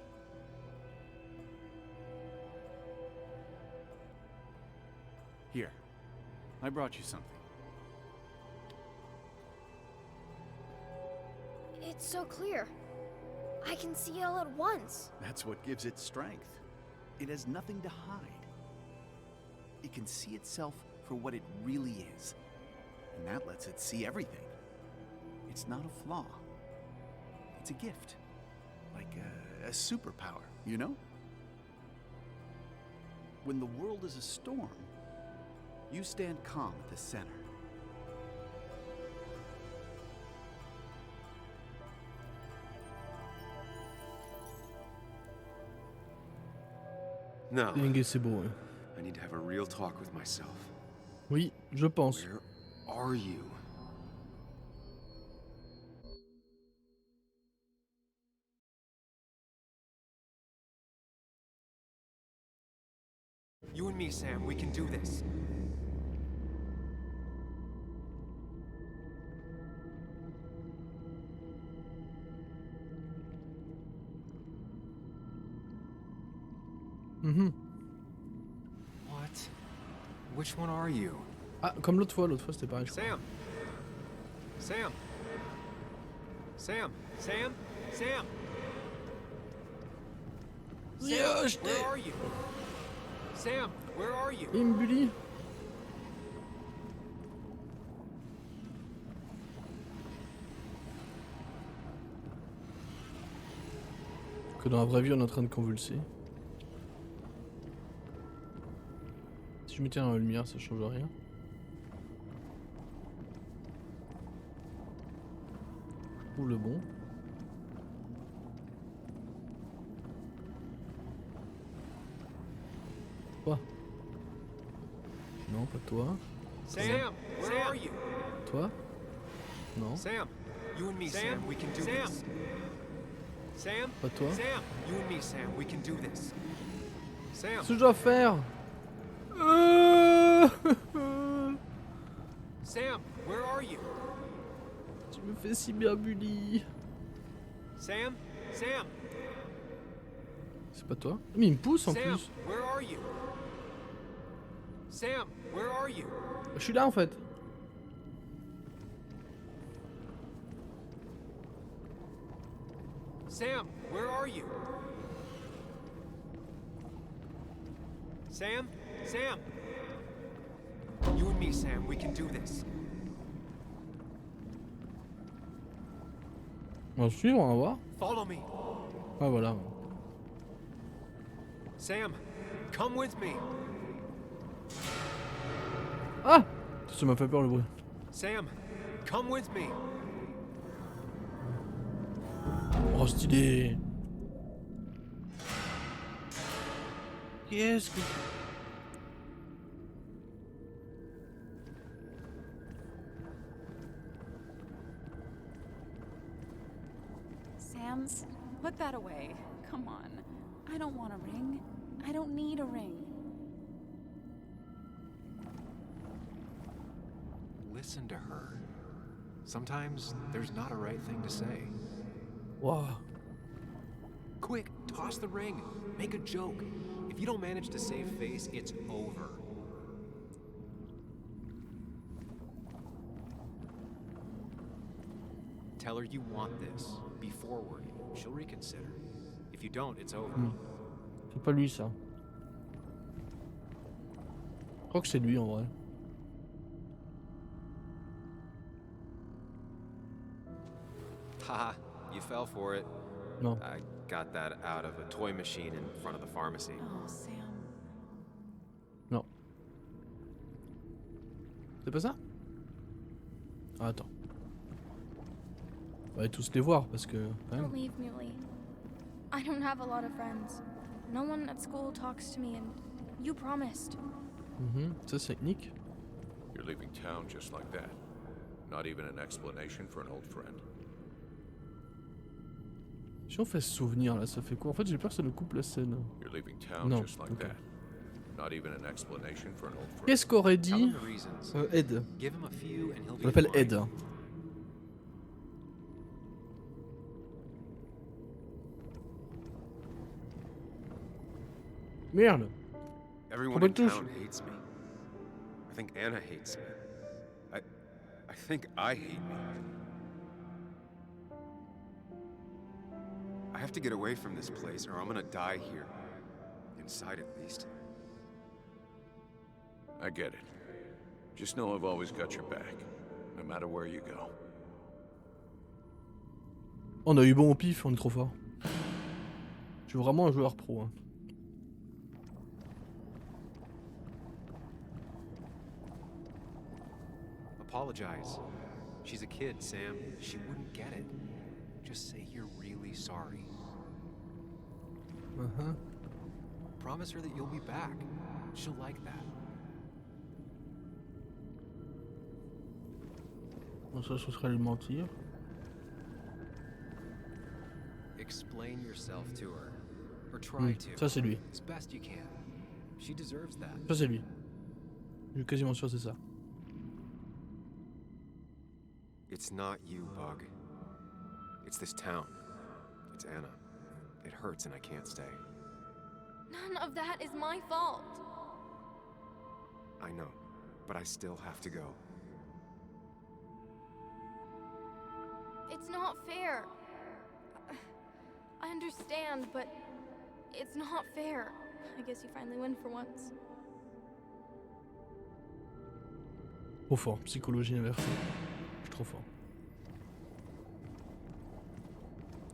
[SPEAKER 10] Here, I brought you something.
[SPEAKER 11] It's so clear. I can see it all at once.
[SPEAKER 10] That's what gives it strength. It has nothing to hide. It can see itself for what it really is. And that lets it see everything. It's not a flaw. It's a gift. Like a superpower, you know? When the world is a storm, you stand calm at the center.
[SPEAKER 3] No.
[SPEAKER 1] Dingue, c'est beau. Ouais.
[SPEAKER 3] I need to have a real talk with myself.
[SPEAKER 1] Oui, je pense.
[SPEAKER 3] Where are you? You and me, Sam, we can do this. What? Which one are you?
[SPEAKER 1] Ah, comme l'autre fois c'était pareil. Je crois.
[SPEAKER 3] Sam! Sam! Sam! Sam! Sam!
[SPEAKER 1] Yeah,
[SPEAKER 3] Sam, where are you? Sam, where are you?
[SPEAKER 1] Il me bully. Que dans la vraie vie on est en train de convulser. Si je mettais un lumière ça change rien. Ou le bon. Toi. Non, pas toi.
[SPEAKER 3] Sam, where are you?
[SPEAKER 1] Toi. Non.
[SPEAKER 3] Sam, you and me, Sam, we can do this. Sam,
[SPEAKER 1] Pas toi.
[SPEAKER 3] Sam, you and me, Sam, we can do this. Sam,
[SPEAKER 1] Qu'est-ce que je dois faire?
[SPEAKER 3] Sam, where are you?
[SPEAKER 1] Tu me fais si bien bully.
[SPEAKER 3] Sam, Sam,
[SPEAKER 1] C'est pas toi? Mais il me pousse en
[SPEAKER 3] Sam,
[SPEAKER 1] plus.
[SPEAKER 3] where are you? Sam, where are you?
[SPEAKER 1] Je suis là en fait.
[SPEAKER 3] Sam, where are you? Sam, Sam. You and me, Sam, we can do this.
[SPEAKER 1] On va suivre, on va voir.
[SPEAKER 3] Follow me.
[SPEAKER 1] Ah voilà.
[SPEAKER 3] Sam, come with me.
[SPEAKER 1] Ah! Ça m'a fait peur le bruit.
[SPEAKER 3] Sam, come with me.
[SPEAKER 1] Oh stylé. Qu'est-ce que...
[SPEAKER 7] Sam, put that away. Come on. I don't want a ring. I don't need a ring.
[SPEAKER 3] Listen to her. Sometimes there's not a right thing to say.
[SPEAKER 1] Waouh.
[SPEAKER 3] Quick, toss the ring. Make a joke. If you don't manage to save face, it's over. Tell her you want this. Be forward. She'll reconsider. If you don't, it's over.
[SPEAKER 1] C'est pas lui ça. Je crois que c'est lui en vrai.
[SPEAKER 3] Haha, you fell for it.
[SPEAKER 1] Non.
[SPEAKER 3] I got that out of a toy machine in front of the pharmacy.
[SPEAKER 7] Oh, Sam.
[SPEAKER 1] Non. C'est pas ça? Ah, attends. On va aller tous les voir parce que quand même.
[SPEAKER 11] Don't leave me, Lee. I don't have a lot of friends. No one at school talks to me, and you promised.
[SPEAKER 1] Ça c'est Nick.
[SPEAKER 12] You're leaving town just like that. Not even an explanation for an old friend.
[SPEAKER 1] Si on fait ce souvenir là, ça fait quoi? En fait j'ai peur que ça nous coupe la scène.
[SPEAKER 12] You're leaving town
[SPEAKER 1] Non,
[SPEAKER 12] just like
[SPEAKER 1] ok.
[SPEAKER 12] that. Not even an explanation for an old friend.
[SPEAKER 1] Qu'est-ce qu'aurait
[SPEAKER 3] Tell
[SPEAKER 1] dit
[SPEAKER 3] him the reasons.
[SPEAKER 1] Ed?
[SPEAKER 3] Give him a few and he'll
[SPEAKER 1] On
[SPEAKER 3] be
[SPEAKER 1] l'appelle
[SPEAKER 3] fine.
[SPEAKER 1] Ed. Merde.
[SPEAKER 3] Everyone in
[SPEAKER 1] Tous.
[SPEAKER 3] town hates me. I think Anna hates me. I think I hate me. I have to get away from this place or I'm gonna die here. Inside at least.
[SPEAKER 12] I get it. Just know I've always got your back, no matter where you go.
[SPEAKER 1] On a eu bon au pif, on est trop fort. Je suis vraiment un joueur pro. Hein.
[SPEAKER 3] Apologize. She's a kid, Sam. She wouldn't get it. Just say you're really sorry. Promise her that you'll be back. She'll like that.
[SPEAKER 1] Bon, ça, ce serait lui mentir.
[SPEAKER 3] Explain yourself to her. Or try to.
[SPEAKER 1] Ça c'est lui.
[SPEAKER 3] As best you can. She deserves that.
[SPEAKER 1] Ça c'est lui. Je suis quasiment sûr que c'est ça.
[SPEAKER 3] It's not you, Bug. It's this town. It's Anna. It hurts and I can't stay.
[SPEAKER 11] None of that is my fault.
[SPEAKER 3] I know, but I still have to go.
[SPEAKER 11] It's not fair. I understand, but it's not fair. I guess you finally win for once.
[SPEAKER 1] Trop fort, psychologie inversée. Je suis trop fort.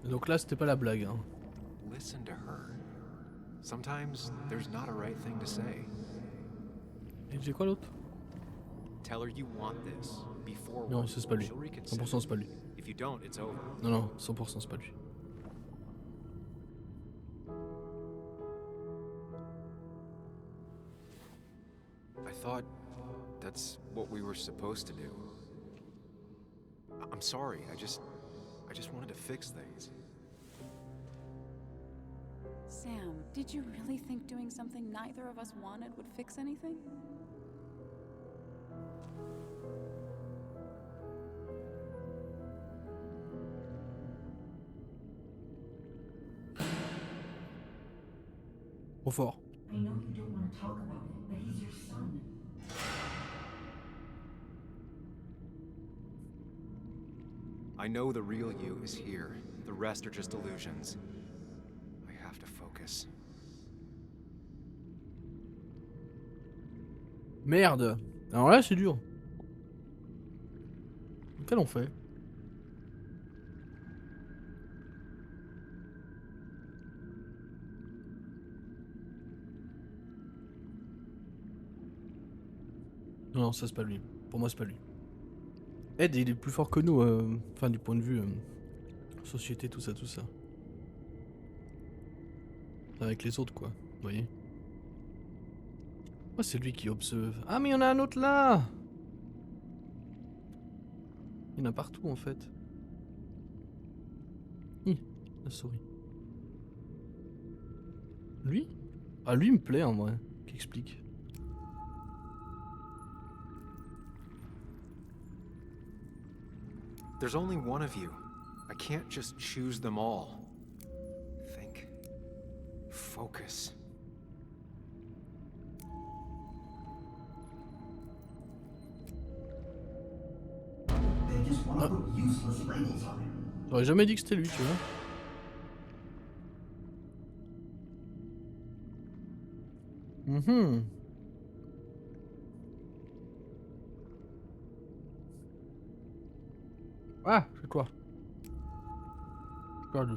[SPEAKER 1] Et donc là, c'était pas la blague. Hein.
[SPEAKER 3] Listen to her. Sometimes there's not a right thing to say.
[SPEAKER 1] Et j'ai quoi l'autre?
[SPEAKER 3] Tell her you want this. Be forward.
[SPEAKER 1] Non, c'est pas lui.
[SPEAKER 3] She'll reconsider.
[SPEAKER 1] 100% c'est pas lui.
[SPEAKER 3] If you don't, it's over.
[SPEAKER 1] Non, non, 100% c'est pas lui.
[SPEAKER 3] I thought that's what we were supposed to do. I'm sorry. I just wanted to fix things.
[SPEAKER 7] Sam, did you really think doing something neither of us wanted would fix anything?
[SPEAKER 1] Trop fort.
[SPEAKER 13] I know you don't want to talk about it, but he's your son.
[SPEAKER 3] I know the real you is here. The rest are just illusions. I have to focus.
[SPEAKER 1] Merde. Alors là, c'est dur. Quel on fait? Non, non, ça c'est pas lui. Pour moi, c'est pas lui. Ed, il est plus fort que nous, enfin du point de vue société, tout ça, tout ça. Avec les autres, quoi. Vous voyez? Oh, c'est lui qui observe. Ah, mais il y en a un autre là! Il y en a partout en fait. La souris. Lui? Ah, lui me plaît en vrai. Qui explique?
[SPEAKER 3] There's only one of you. I can't just choose them all. Think. Focus.
[SPEAKER 8] They just want to put useless labels on him.
[SPEAKER 1] J'aurais jamais dit que c'était lui, tu vois. Ah, c'est toi. Perdu.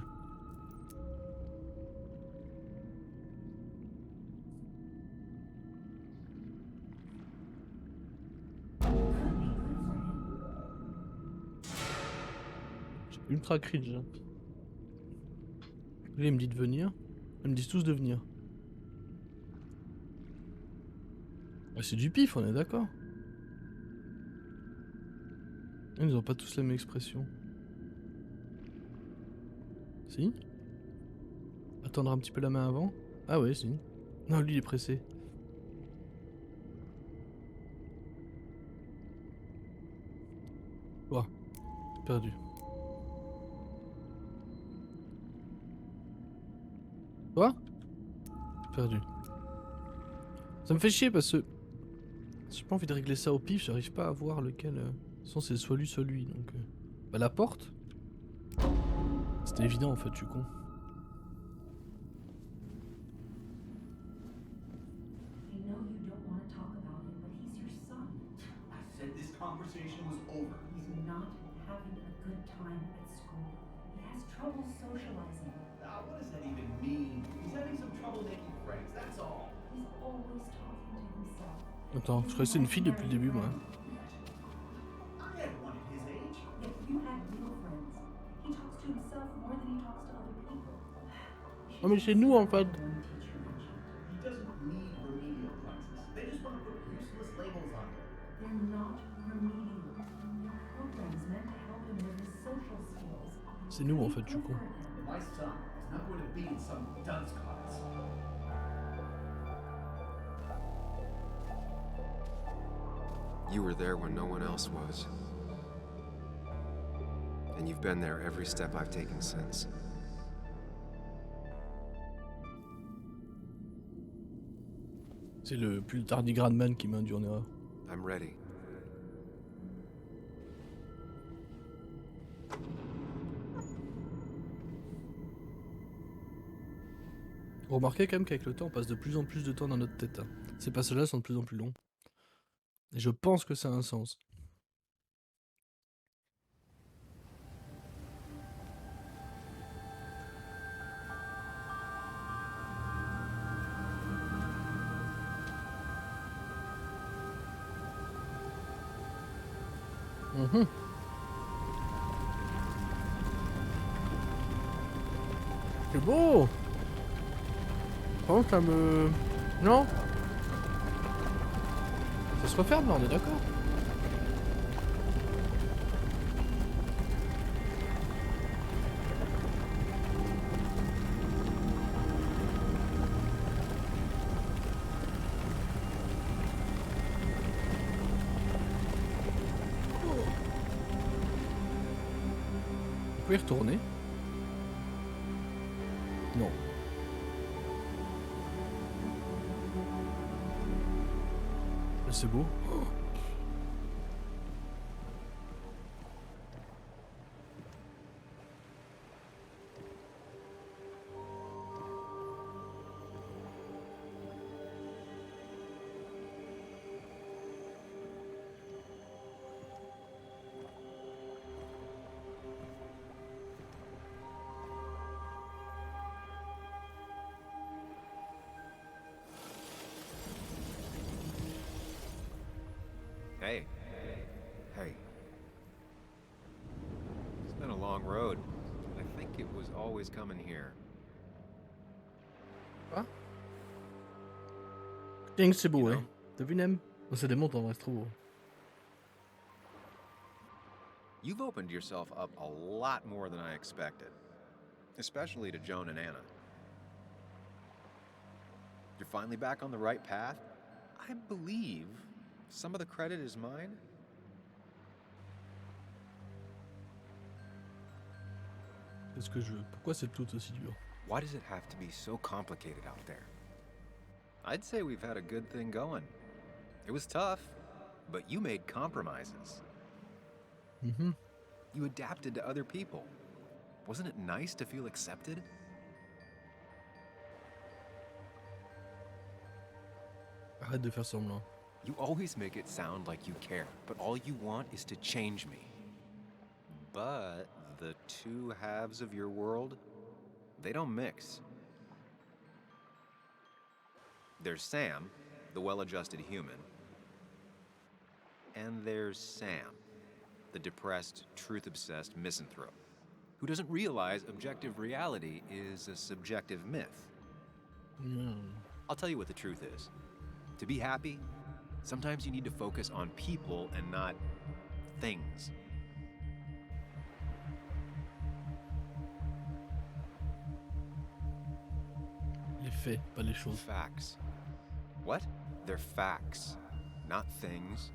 [SPEAKER 1] C'est ultra cringe. Hein. Là, ils me disent de venir. Ils me disent tous de venir. Ah, c'est du pif, on est d'accord. Ils ont pas tous la même expression. Si? Attendre un petit peu la main avant? Ah ouais, si. Non, lui il est pressé. Ouah, perdu. Quoi? Perdu. Ça me fait chier parce que j'ai pas envie de régler ça au pif, j'arrive pas à voir lequel. Sinon c'est soit lui soit lui donc. Bah la porte? C'était évident en fait, je suis con.
[SPEAKER 13] I know you don't want to talk about it, but he's your son.
[SPEAKER 10] I said this conversation was over.
[SPEAKER 13] He's not having a good time at school. He has trouble socializing.
[SPEAKER 10] What does that even mean? He's having some trouble making friends, that's all.
[SPEAKER 13] He's always talking to himself.
[SPEAKER 1] Attends, je croyais que c'était une fille depuis le début moi.
[SPEAKER 10] I had one at his age.
[SPEAKER 13] Yet you had real friends. He talks to himself more than he talks to other people.
[SPEAKER 1] Oh mais c'est nous en fait.
[SPEAKER 10] He doesn't need remedial classes. They just want to put useless labels on him.
[SPEAKER 13] They're not remedial. They're programs meant to help him with his social skills.
[SPEAKER 1] C'est nous en fait, je suis con.
[SPEAKER 10] My son is not going to be in some dunce class.
[SPEAKER 3] You were there when no one else was. And you've been there every step I've taken since.
[SPEAKER 1] C'est le plus tardigrade man qui m'a induit en erreur.
[SPEAKER 3] I'm ready.
[SPEAKER 1] Remarquez quand même qu'avec le temps, on passe de plus en plus de temps dans notre tête. Hein. Ces passages-là sont de plus en plus longs. Et je pense que ça a un sens. C'est beau! Par contre, ça me... Non? Ça se referme là, on est d'accord? On peut y retourner? Non. C'est beau. Oh.
[SPEAKER 3] Hey. Hey. It's been a long road. I think it was always coming here.
[SPEAKER 1] Quoi? Ding, c'est beau, hein. T'as vu, Nem? Ça démonte en vrai, c'est trop beau.
[SPEAKER 3] You've opened yourself up a lot more than I expected. Especially to Joan and Anna. You're finally back on the right path? I believe some of the credit is mine.
[SPEAKER 1] Qu'est-ce que je veux? Pourquoi c'est tout aussi dur?
[SPEAKER 3] Why does it have to be so complicated out there? I'd say we've had a good thing going. It was tough, but you made compromises.
[SPEAKER 1] Mhm.
[SPEAKER 3] You adapted to other people. Wasn't it nice to feel accepted?
[SPEAKER 1] Arrête de faire semblant.
[SPEAKER 3] You always make it sound like you care, but all you want is to change me. But the two halves of your world, they don't mix. There's Sam, the well-adjusted human, and there's Sam, the depressed, truth-obsessed misanthrope, who doesn't realize objective reality is a subjective myth. I'll tell you what the truth is. To be happy, sometimes you need to focus on people and not things.
[SPEAKER 1] Les faits, pas les choses.
[SPEAKER 3] Facts. What? They're facts, not things.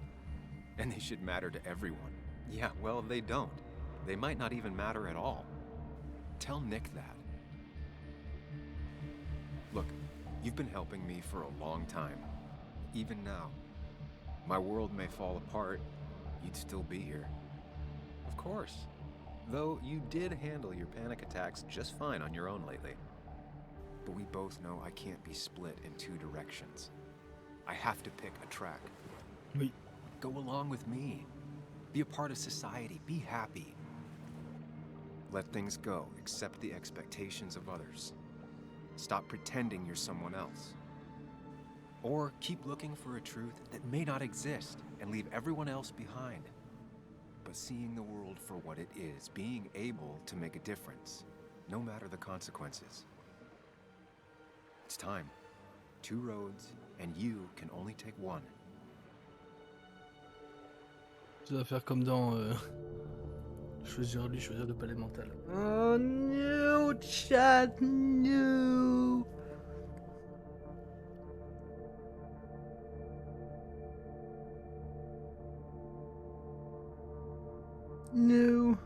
[SPEAKER 3] And they should matter to everyone. Yeah, well, they don't. They might not even matter at all. Tell Nick that. Look, you've been helping me for a long time. Even now. My world may fall apart, you'd still be here. Of course. Though you did handle your panic attacks just fine on your own lately. But we both know I can't be split in two directions. I have to pick a track.
[SPEAKER 1] Oui.
[SPEAKER 3] Go along with me. Be a part of society. Be happy. Let things go. Accept the expectations of others. Stop pretending you're someone else. Or keep looking for a truth that may not exist and leave everyone else behind. But seeing the world for what it is, being able to make a difference, no matter the consequences. It's time. Two roads, and you can only take one.
[SPEAKER 1] Ça va faire comme dans choisir lui, choisir le palais mental. Oh no, chat, no. No.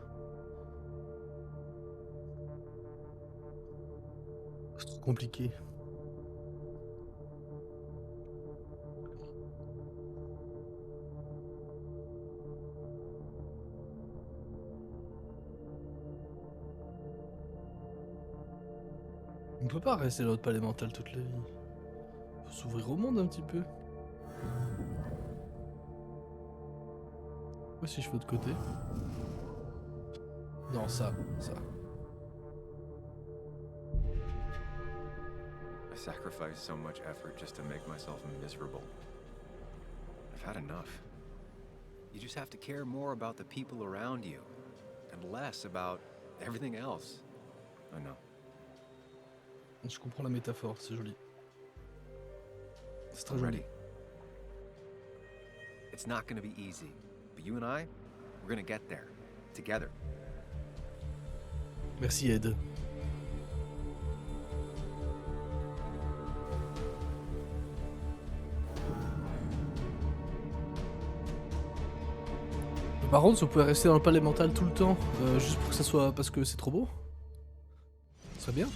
[SPEAKER 1] C'est trop compliqué. On peut pas rester dans notre palais mental toute la vie. Faut s'ouvrir au monde un petit peu. Quoi si je fais de côté? Non, ça.
[SPEAKER 3] I sacrifice so much effort just to make myself miserable. I've had enough. You just have to care more about the people around you and less about everything else. I know.
[SPEAKER 1] Je comprends la métaphore, c'est joli. C'est très
[SPEAKER 3] I'm
[SPEAKER 1] joli.
[SPEAKER 3] ready. It's not gonna be easy, but you and I, we're gonna get there. Together.
[SPEAKER 1] Merci Ed. Par contre, si on pouvait rester dans le palais mental tout le temps, juste pour que ça soit parce que c'est trop beau, ce serait bien.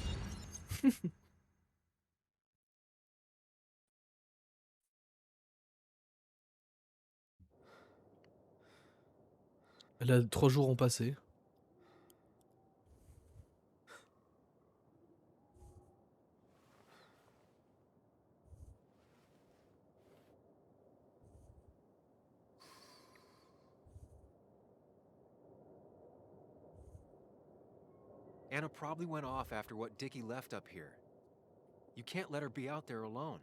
[SPEAKER 1] Là, 3 jours ont passé.
[SPEAKER 3] Anna probably went off after what Dickie left up here. You can't let her be out there alone.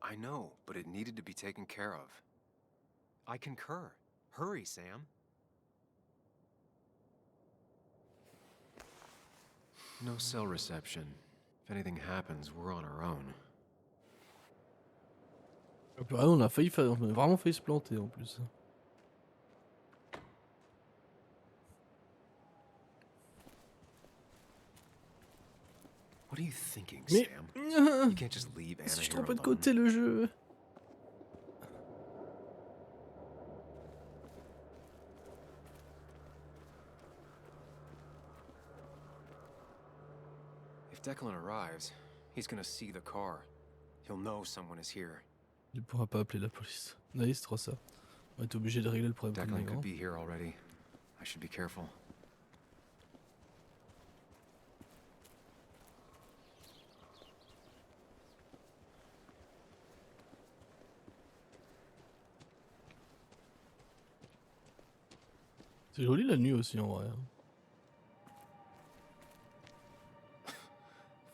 [SPEAKER 3] I know, but it needed to be taken care of. I concur. Hurry, Sam. No cell reception. If anything happens, we're on our own.
[SPEAKER 1] On a vraiment failli se planter en plus.
[SPEAKER 3] What are you thinking,
[SPEAKER 1] Mais
[SPEAKER 3] Sam? You can't just leave Anna
[SPEAKER 1] si je
[SPEAKER 3] here
[SPEAKER 1] trompe de
[SPEAKER 3] alone.
[SPEAKER 1] côté le jeu.
[SPEAKER 3] If Declan arrives, he's gonna see the car. He'll know someone is here.
[SPEAKER 1] Il pourra pas appeler la police. Oui, c'est trop ça. On va être obligé de régler le problème comme
[SPEAKER 3] Declan
[SPEAKER 1] des
[SPEAKER 3] could
[SPEAKER 1] grands.
[SPEAKER 3] be here already. I should be careful.
[SPEAKER 1] C'est joli la nuit aussi en vrai.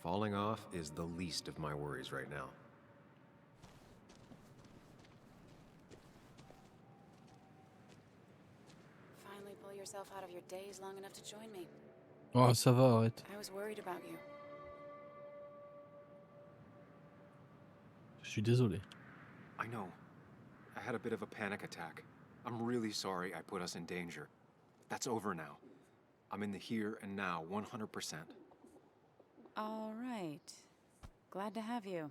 [SPEAKER 3] Falling off is the least of my worries right now.
[SPEAKER 7] Finally pull yourself out of your daze long enough to join me.
[SPEAKER 1] Oh, ça va, arrête.
[SPEAKER 7] I was worried about you.
[SPEAKER 1] Je suis désolé.
[SPEAKER 3] I know. I had a bit of a panic attack. I'm really sorry I put us in danger. That's over now. I'm in the here and now, 100%.
[SPEAKER 7] All right. Glad to have you.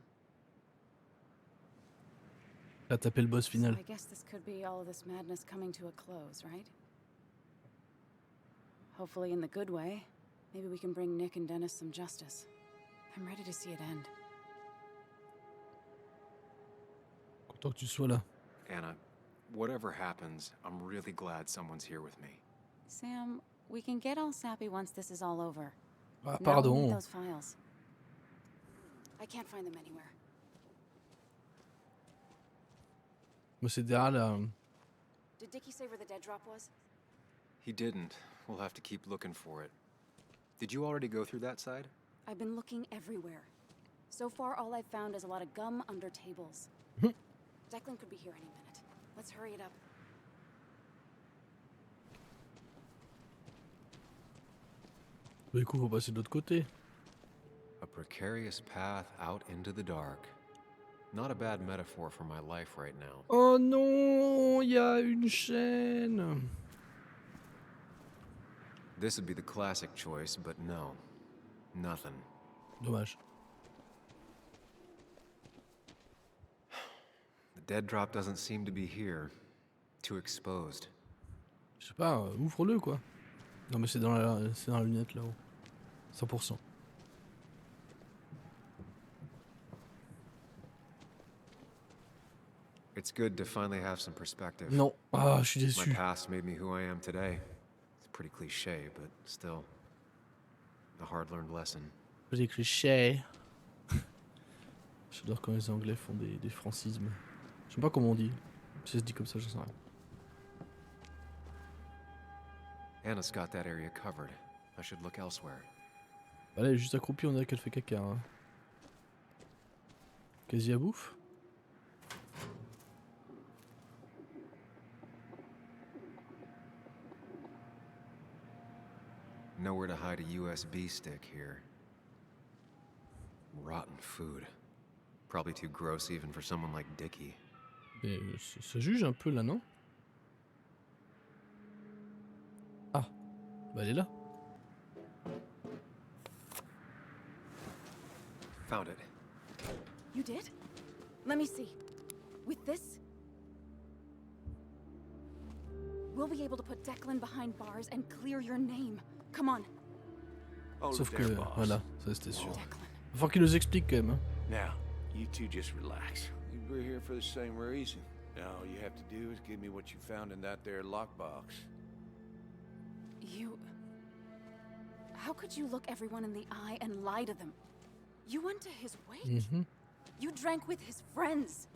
[SPEAKER 1] T'as tapé le boss final.
[SPEAKER 7] So I guess this could be all of this madness coming to a close, right? Hopefully in the good way. Maybe we can bring Nick and Dennis some justice. I'm ready to see it end.
[SPEAKER 1] Content que tu sois là.
[SPEAKER 3] Anna, whatever happens, I'm really glad someone's here with me.
[SPEAKER 7] Sam, we can get all sappy once this is all over.
[SPEAKER 1] Ah,
[SPEAKER 7] Now we need
[SPEAKER 1] pardon.
[SPEAKER 7] those files. I can't find them anywhere.
[SPEAKER 1] Mais c'est derrière la...
[SPEAKER 7] Did Dickie say where the dead drop was?
[SPEAKER 3] He didn't. We'll have to keep looking for it. Did you already go through that side?
[SPEAKER 7] I've been looking everywhere. So far, all I've found is a lot of gum under tables. Declan could be here any minute. Let's hurry it up.
[SPEAKER 1] Du coup, faut passer de l'autre côté.
[SPEAKER 3] A precarious path out into the dark. Not a bad metaphor for my life right now.
[SPEAKER 1] Oh non, il y a une chaîne.
[SPEAKER 3] This would be the classic choice, but no. Nothing.
[SPEAKER 1] Dommage.
[SPEAKER 3] The dead drop doesn't seem to be here. Too exposed.
[SPEAKER 1] Je sais pas, ouvre-le quoi. Non mais c'est dans la lunette là-haut. 100%.
[SPEAKER 3] It's good to finally have some perspective.
[SPEAKER 1] Non, ah, je suis
[SPEAKER 3] My
[SPEAKER 1] déçu.
[SPEAKER 3] past made me who I am today. It's pretty cliché, but still. A hard-learned lesson.
[SPEAKER 1] Petit cliché. J'adore quand les Anglais font des francismes. Je sais pas comment on dit. Si ça se dit comme ça, je sais rien.
[SPEAKER 3] Anna's got that area covered. I should look elsewhere.
[SPEAKER 1] Bah là, elle est juste accroupie, on dirait qu'elle fait caca. Hein. Quasi à bouffe.
[SPEAKER 3] Nowhere to hide a USB stick here. Rotten food. Probably too gross even for someone like Dickie.
[SPEAKER 1] Mais ça juge un peu là, non? Ah, bah elle est là.
[SPEAKER 3] Found it.
[SPEAKER 7] You did? Let me see. With this, we'll be able to put Declan behind bars and clear your name. Come on.
[SPEAKER 1] Sauf que, voilà, ça c'était sûr.
[SPEAKER 7] Declan.
[SPEAKER 1] Faut qu'il nous explique quand même. Hein.
[SPEAKER 14] Now, you two just relax. We're here for the same reason. Now all you have to do is give me what you found in that there lockbox.
[SPEAKER 7] You... How could you look everyone in the eye and lie to them? You went to his wake. You drank with his friends.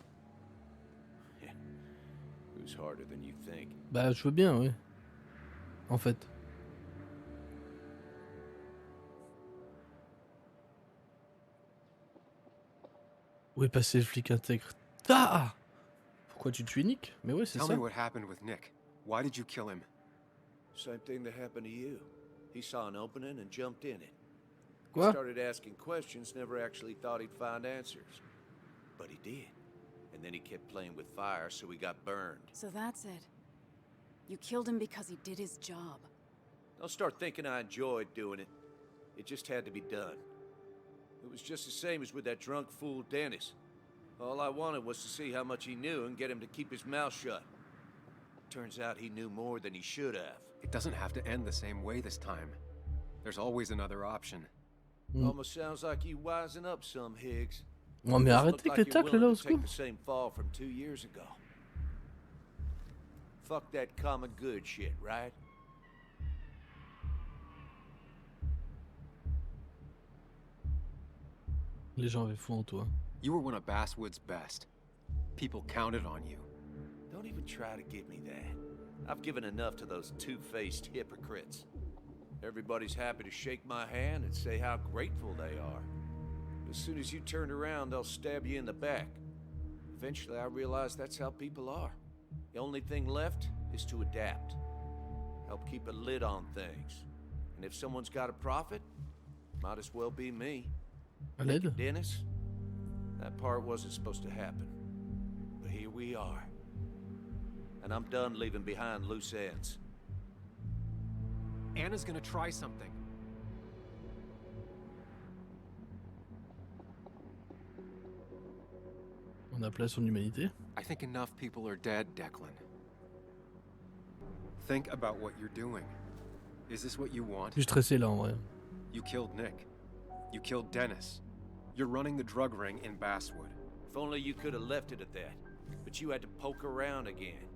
[SPEAKER 14] It was harder than you think.
[SPEAKER 1] Bah je veux bien, oui. En fait. Où est passé le flic intègre? Ah! Pourquoi tu tues Nick? Mais ouais, c'est
[SPEAKER 3] Tell
[SPEAKER 1] ça.
[SPEAKER 3] me what happened with Nick. Why did you kill him?
[SPEAKER 14] Same thing that happened to you. He saw an opening and jumped in it.
[SPEAKER 1] Quoi?
[SPEAKER 14] Started asking questions, never actually thought he'd find answers. But he did. And then he kept playing with fire, so he got burned.
[SPEAKER 7] So that's it. You killed him because he did his job.
[SPEAKER 14] Don't start thinking I enjoyed doing it. It just had to be done. It was just the same as with that drunk fool Dennis. All I wanted was to see how much he knew and get him to keep his mouth shut. Turns out he knew more than he should have.
[SPEAKER 3] It doesn't have to end the same way this time. There's always another option.
[SPEAKER 14] Almost sounds like you wising up some, Higgs.
[SPEAKER 1] Non mais
[SPEAKER 14] Doesn't
[SPEAKER 1] arrêtez
[SPEAKER 14] look
[SPEAKER 1] avec
[SPEAKER 14] like
[SPEAKER 1] les
[SPEAKER 14] you're
[SPEAKER 1] tacles là
[SPEAKER 14] willing
[SPEAKER 1] au
[SPEAKER 14] to take
[SPEAKER 1] secours.
[SPEAKER 14] the same fall from 2 years ago. Fuck that common good shit, right?
[SPEAKER 1] Les gens avaient foi en toi.
[SPEAKER 15] You were one of Basswood's best. People counted on you.
[SPEAKER 14] Don't even try to give me that. I've given enough to those two-faced hypocrites. Everybody's happy to shake my hand and say how grateful they are. As soon as you turn around, they'll stab you in the back. Eventually, I realized that's how people are. The only thing left is to adapt. Help keep a lid on things. And if someone's got a profit, might as well be me.
[SPEAKER 1] À l'aide?
[SPEAKER 14] Dennis, that part wasn't supposed to happen. But here we are. And I'm done leaving behind loose ends.
[SPEAKER 15] Anna's gonna try something.
[SPEAKER 1] On appelait son humanité.
[SPEAKER 15] I think enough people are dead, Declan. Think about what you're doing. Is this what you want?
[SPEAKER 1] Je suis stressé là en vrai.
[SPEAKER 15] You killed Nick. You killed Dennis. You're running the drug ring in Basswood.
[SPEAKER 14] If only you could have left it at that. But you had to poke around again.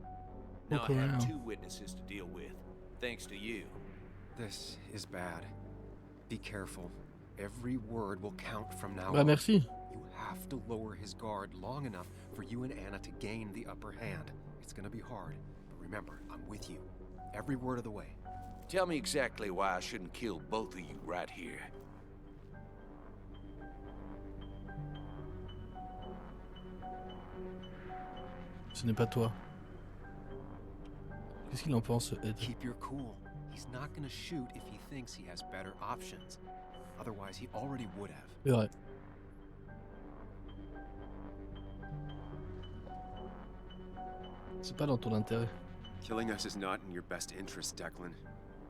[SPEAKER 14] Now
[SPEAKER 1] Poke
[SPEAKER 14] I have
[SPEAKER 1] around.
[SPEAKER 14] 2 witnesses to deal with, thanks to you.
[SPEAKER 15] This is bad. Be careful. Every word will count from now
[SPEAKER 1] Bah
[SPEAKER 15] on.
[SPEAKER 1] merci.
[SPEAKER 15] You have to lower his guard long enough for you and Anna to gain the upper hand. It's gonna be hard, but remember, I'm with you. Every word of the way.
[SPEAKER 14] Tell me exactly why I shouldn't kill both of you right here.
[SPEAKER 1] Ce n'est pas toi. Qu'est-ce qu'il en pense, Ed?
[SPEAKER 15] Keep your cool. He's not gonna shoot if he thinks he has better options. Otherwise, he already would have.
[SPEAKER 1] C'est vrai. C'est pas dans ton intérêt.
[SPEAKER 15] Killing us is not in your best interest, Declan.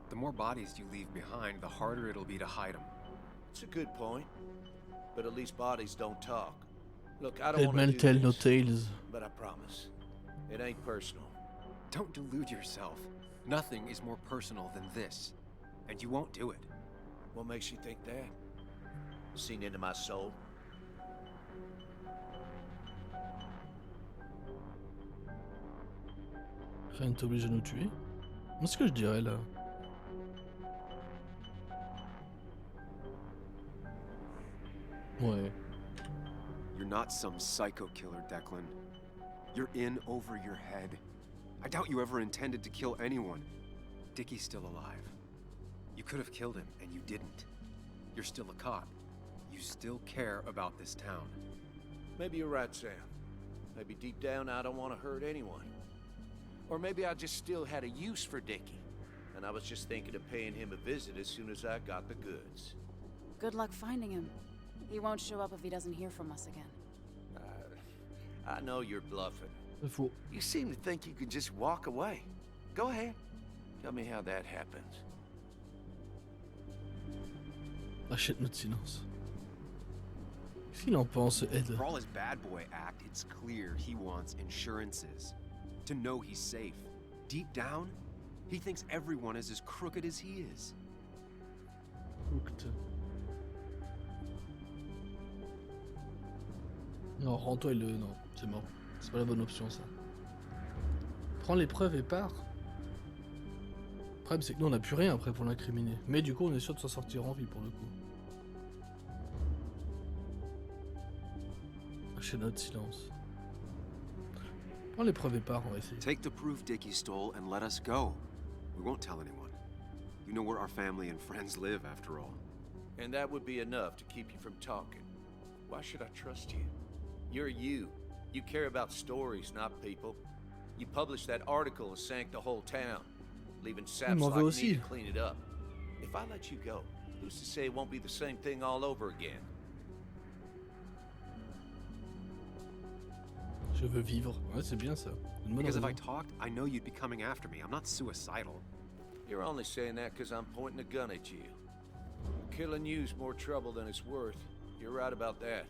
[SPEAKER 15] The more bodies you leave behind, the harder it'll be to hide them.
[SPEAKER 14] It's a good point. But at least bodies don't talk. Look, I don't
[SPEAKER 1] Dead
[SPEAKER 14] want
[SPEAKER 1] man
[SPEAKER 14] to do
[SPEAKER 1] tell no
[SPEAKER 14] this,
[SPEAKER 1] tales.
[SPEAKER 14] but I promise. It ain't personal.
[SPEAKER 15] Don't delude yourself. Nothing is more personal than this. And you won't do it.
[SPEAKER 14] What makes you think that? Seen into my soul?
[SPEAKER 1] Rien ne t'oblige à nous tuer. Qu'est-ce que je dirais là? Ouais.
[SPEAKER 15] You're not some psycho killer, Declan. You're in over your head. I doubt you ever intended to kill anyone. Dickie's still alive. You could have killed him, and you didn't. You're still a cop. You still care about this town.
[SPEAKER 14] Maybe you're right, Sam. Maybe deep down I don't want to hurt anyone. Or maybe I just still had a use for Dickie. And I was just thinking of paying him a visit as soon as I got the goods.
[SPEAKER 7] Good luck finding him. He won't show up if he doesn't hear from us again.
[SPEAKER 14] I know you're bluffing.
[SPEAKER 1] C'est faux.
[SPEAKER 14] You seem to think you can just walk away. Go ahead. Tell me how that happens.
[SPEAKER 1] Achète notre silence. Qu'est-ce qu'il en pense, Ed?
[SPEAKER 15] For all his bad boy act, it's clear he wants insurances. To know he's safe. Deep down, he thinks everyone is as crooked as he is.
[SPEAKER 1] Hooked. Non, rends-toi et le... Non, c'est mort. C'est pas la bonne option, ça. Prends les preuves et pars. Le problème, c'est que nous, on n'a plus rien après pour l'incriminer. Mais du coup, on est sûr de s'en sortir en vie, pour le coup. Achète notre silence. Prends les preuves et pars, on va essayer.
[SPEAKER 15] Take the proof Dickie stole and let us go. We won't tell anyone. You know where our family and friends live, after all.
[SPEAKER 14] And that would be enough to keep you from talking. Why should I trust you? You're you. You care about stories, not people. You published that article and sank the whole town, leaving saps
[SPEAKER 1] m'en veux
[SPEAKER 14] like me
[SPEAKER 1] aussi.
[SPEAKER 14] to clean it up. If I let you go, who's to say it won't be the same thing all over again?
[SPEAKER 1] Je veux vivre. Ouais, c'est bien ça. Une bonne
[SPEAKER 15] Because if I
[SPEAKER 1] raison.
[SPEAKER 15] talked, I know you'd be coming after me. I'm not suicidal.
[SPEAKER 14] You're only saying that because I'm pointing a gun at you. Killing you's more trouble than it's worth. You're right about that.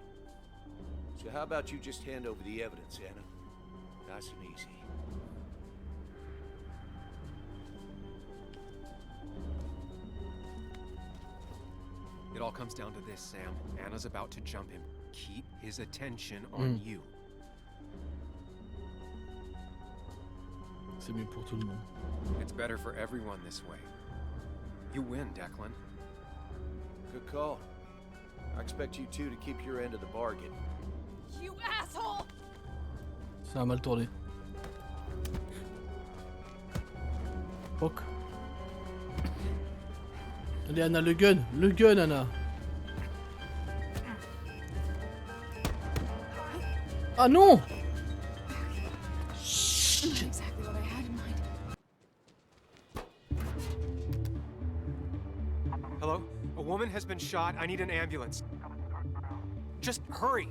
[SPEAKER 14] So how about you just hand over the evidence, Anna? Nice and easy.
[SPEAKER 15] It all comes down to this, Sam. Anna's about to jump him. Keep his attention on you.
[SPEAKER 1] C'est mieux pour tout le monde.
[SPEAKER 15] It's better for everyone this way. You win, Declan.
[SPEAKER 14] Good call. I expect you two to keep your end of the bargain.
[SPEAKER 7] You asshole!
[SPEAKER 1] Ça a mal tourné. Fuck. Allez Anna, le gun Anna. Ah non!
[SPEAKER 7] Exactly what I had in mind.
[SPEAKER 15] Hello? A woman has been shot. I need an ambulance. Just hurry.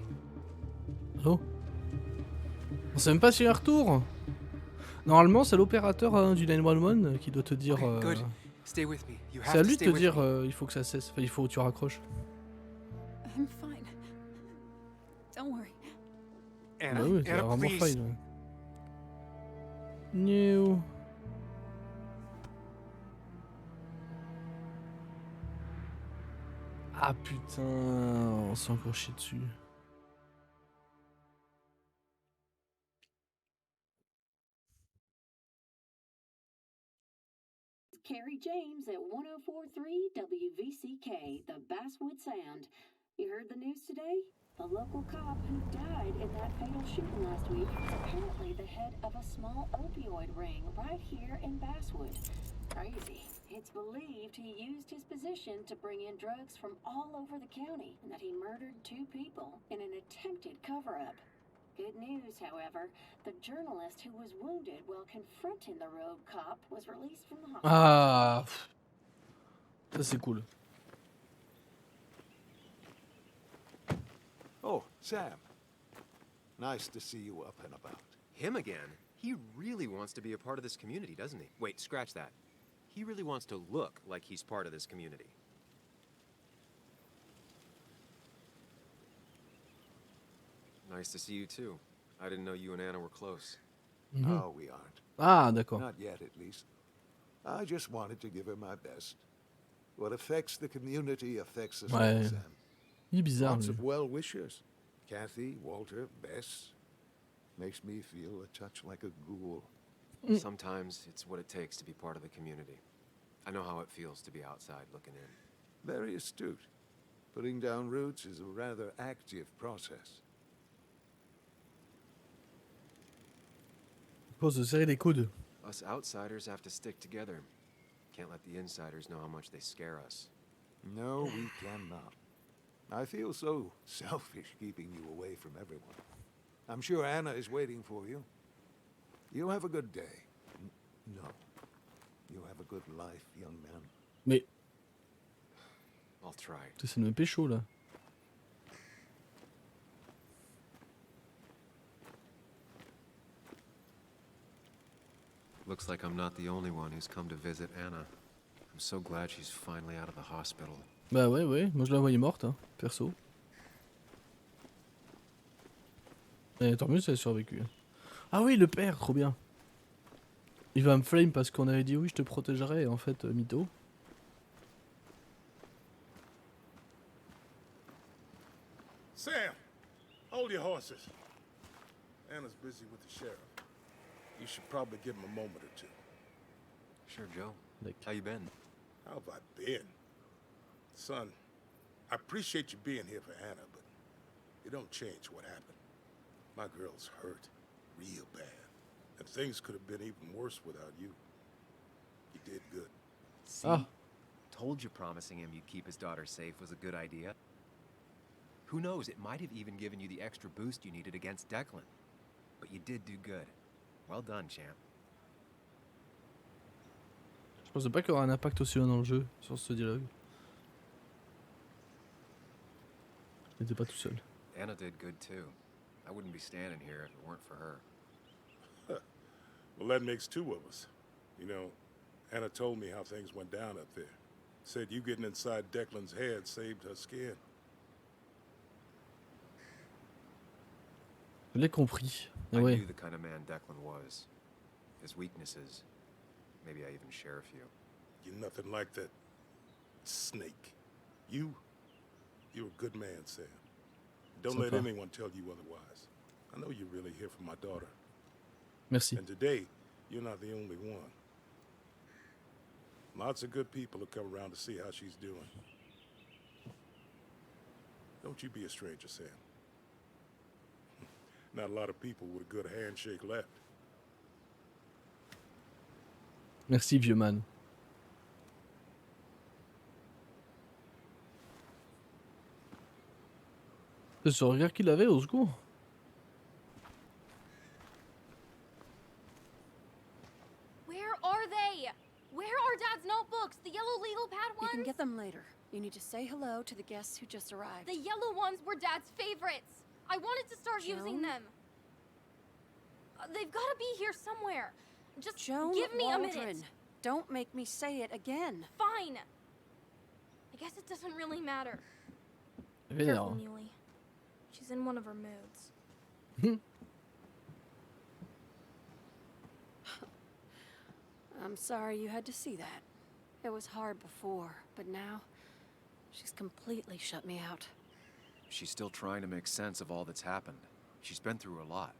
[SPEAKER 1] Oh. On sait même pas s'il y a un retour. Normalement, c'est l'opérateur du 911 qui doit te dire.
[SPEAKER 15] Good. Stay with me. You
[SPEAKER 1] C'est
[SPEAKER 15] have
[SPEAKER 1] à
[SPEAKER 15] to
[SPEAKER 1] lui de
[SPEAKER 15] stay
[SPEAKER 1] te
[SPEAKER 15] with
[SPEAKER 1] dire
[SPEAKER 15] me.
[SPEAKER 1] il faut que ça cesse. Enfin, il faut que tu raccroches.
[SPEAKER 7] I'm fine. Don't worry.
[SPEAKER 15] Anna,
[SPEAKER 1] Bah oui, c'est
[SPEAKER 15] Anna,
[SPEAKER 1] vraiment
[SPEAKER 15] please.
[SPEAKER 1] fine. New. Ah putain, on s'est encore chié dessus.
[SPEAKER 16] Carrie James at 1043 WVCK, the Basswood Sound. You heard the news today? The local cop who died in that fatal shooting last week is apparently the head of a small opioid ring right here in Basswood. Crazy. It's believed he used his position to bring in drugs from all over the county and that he murdered 2 people in an attempted cover-up. Good news, however, the journalist who was wounded while confronting the rogue cop was released from the hospital.
[SPEAKER 1] Ah, ça c'est cool.
[SPEAKER 17] Oh, Sam. Nice to see you up and about.
[SPEAKER 15] Him again? He really wants to be a part of this community, doesn't he? Wait, scratch that. He really wants to look like he's part of this community. Nice to see you too. I didn't know you and Anna were close.
[SPEAKER 17] No, we aren't.
[SPEAKER 1] Ah, d'accord.
[SPEAKER 17] Not yet, at least. I just wanted to give her my best. What affects the community affects us all,
[SPEAKER 1] Ouais.
[SPEAKER 17] Sam.
[SPEAKER 1] Il est bizarre
[SPEAKER 17] Lots
[SPEAKER 1] lui.
[SPEAKER 17] of well-wishers. Kathy, Walter, Bess. Makes me feel a touch like a ghoul.
[SPEAKER 15] Sometimes it's what it takes to be part of the community. I know how it feels to be outside looking in.
[SPEAKER 17] Very astute. Putting down roots is a rather active process.
[SPEAKER 1] Pose de serrer les coudes.
[SPEAKER 15] Us outsiders have to stick together. Can't let the insiders know how much they scare us.
[SPEAKER 17] No, we cannot. I feel so selfish keeping you away from everyone. I'm sure Anna is waiting for you. You have a good day. No. You have a good life, young man.
[SPEAKER 1] Mais
[SPEAKER 15] I'll try.
[SPEAKER 1] ça me pécho là.
[SPEAKER 15] Looks like I'm not the only one who's come to visit Anna. I'm so glad she's finally out of the hospital.
[SPEAKER 1] Bah ouais, moi je la voyais morte, hein, perso. Et tant mieux si elle a survécu. Ah oui, le père, trop bien. Il va me flame parce qu'on avait dit oui, je te protégerai, et en fait, mytho.
[SPEAKER 18] Sam, hold your horses. Anna's busy with the sheriff. You should probably give him a moment or two.
[SPEAKER 15] Sure, Joe. How you been?
[SPEAKER 18] How have I been? Son, I appreciate you being here for Anna, but it don't change what happened. My girl's hurt, real bad. And things could have been even worse without you. You did good.
[SPEAKER 15] See? Told you promising him you'd keep his daughter safe was a good idea. Who knows, it might have even given you the extra boost you needed against Declan. But you did do good. Well done, champ.
[SPEAKER 1] Je pensais pas qu'il y aurait un impact aussi loin dans le jeu, sur ce dialogue. Il était pas tout seul.
[SPEAKER 15] Anna did good too. I wouldn't be standing here if it weren't for her.
[SPEAKER 18] Well, that makes 2 of us. You know, Anna told me how things went down up there. Said you getting inside Declan's head saved her skin.
[SPEAKER 1] Je l'ai compris.
[SPEAKER 15] I
[SPEAKER 1] Ouais.
[SPEAKER 15] knew the kind of man Declan was. His weaknesses. Maybe I even share a few.
[SPEAKER 18] You're nothing like that snake. You You're a good man, Sam. Don't
[SPEAKER 1] Sympa.
[SPEAKER 18] let anyone tell you otherwise. I know you're really here for my daughter.
[SPEAKER 1] Merci.
[SPEAKER 18] And today, you're not the only one. Lots of good people will come around to see how she's doing. Don't you be a stranger, Sam. Not a lot of people with a good handshake left.
[SPEAKER 1] Merci, vieux man. C'est ce regard qu'il avait, au secours.
[SPEAKER 11] Where are they? Where are Dad's notebooks? The yellow legal pad
[SPEAKER 19] You
[SPEAKER 11] ones?
[SPEAKER 19] can get them later. You need to say hello to the guests who just arrived.
[SPEAKER 11] The yellow ones were Dad's favorites. I wanted to start using
[SPEAKER 19] Joan?
[SPEAKER 11] them. They've got to be here somewhere. Just
[SPEAKER 19] Joan
[SPEAKER 11] give me
[SPEAKER 19] Waldron.
[SPEAKER 11] a minute.
[SPEAKER 19] Don't make me say it again.
[SPEAKER 11] Fine. I guess it doesn't really matter.
[SPEAKER 1] Vénère.
[SPEAKER 11] Careful, Muley. She's in one of her moods.
[SPEAKER 19] I'm sorry you had to see that. It was hard before, but now she's completely shut me out.
[SPEAKER 15] She's still trying to make sense of all that's happened. She's been through a lot.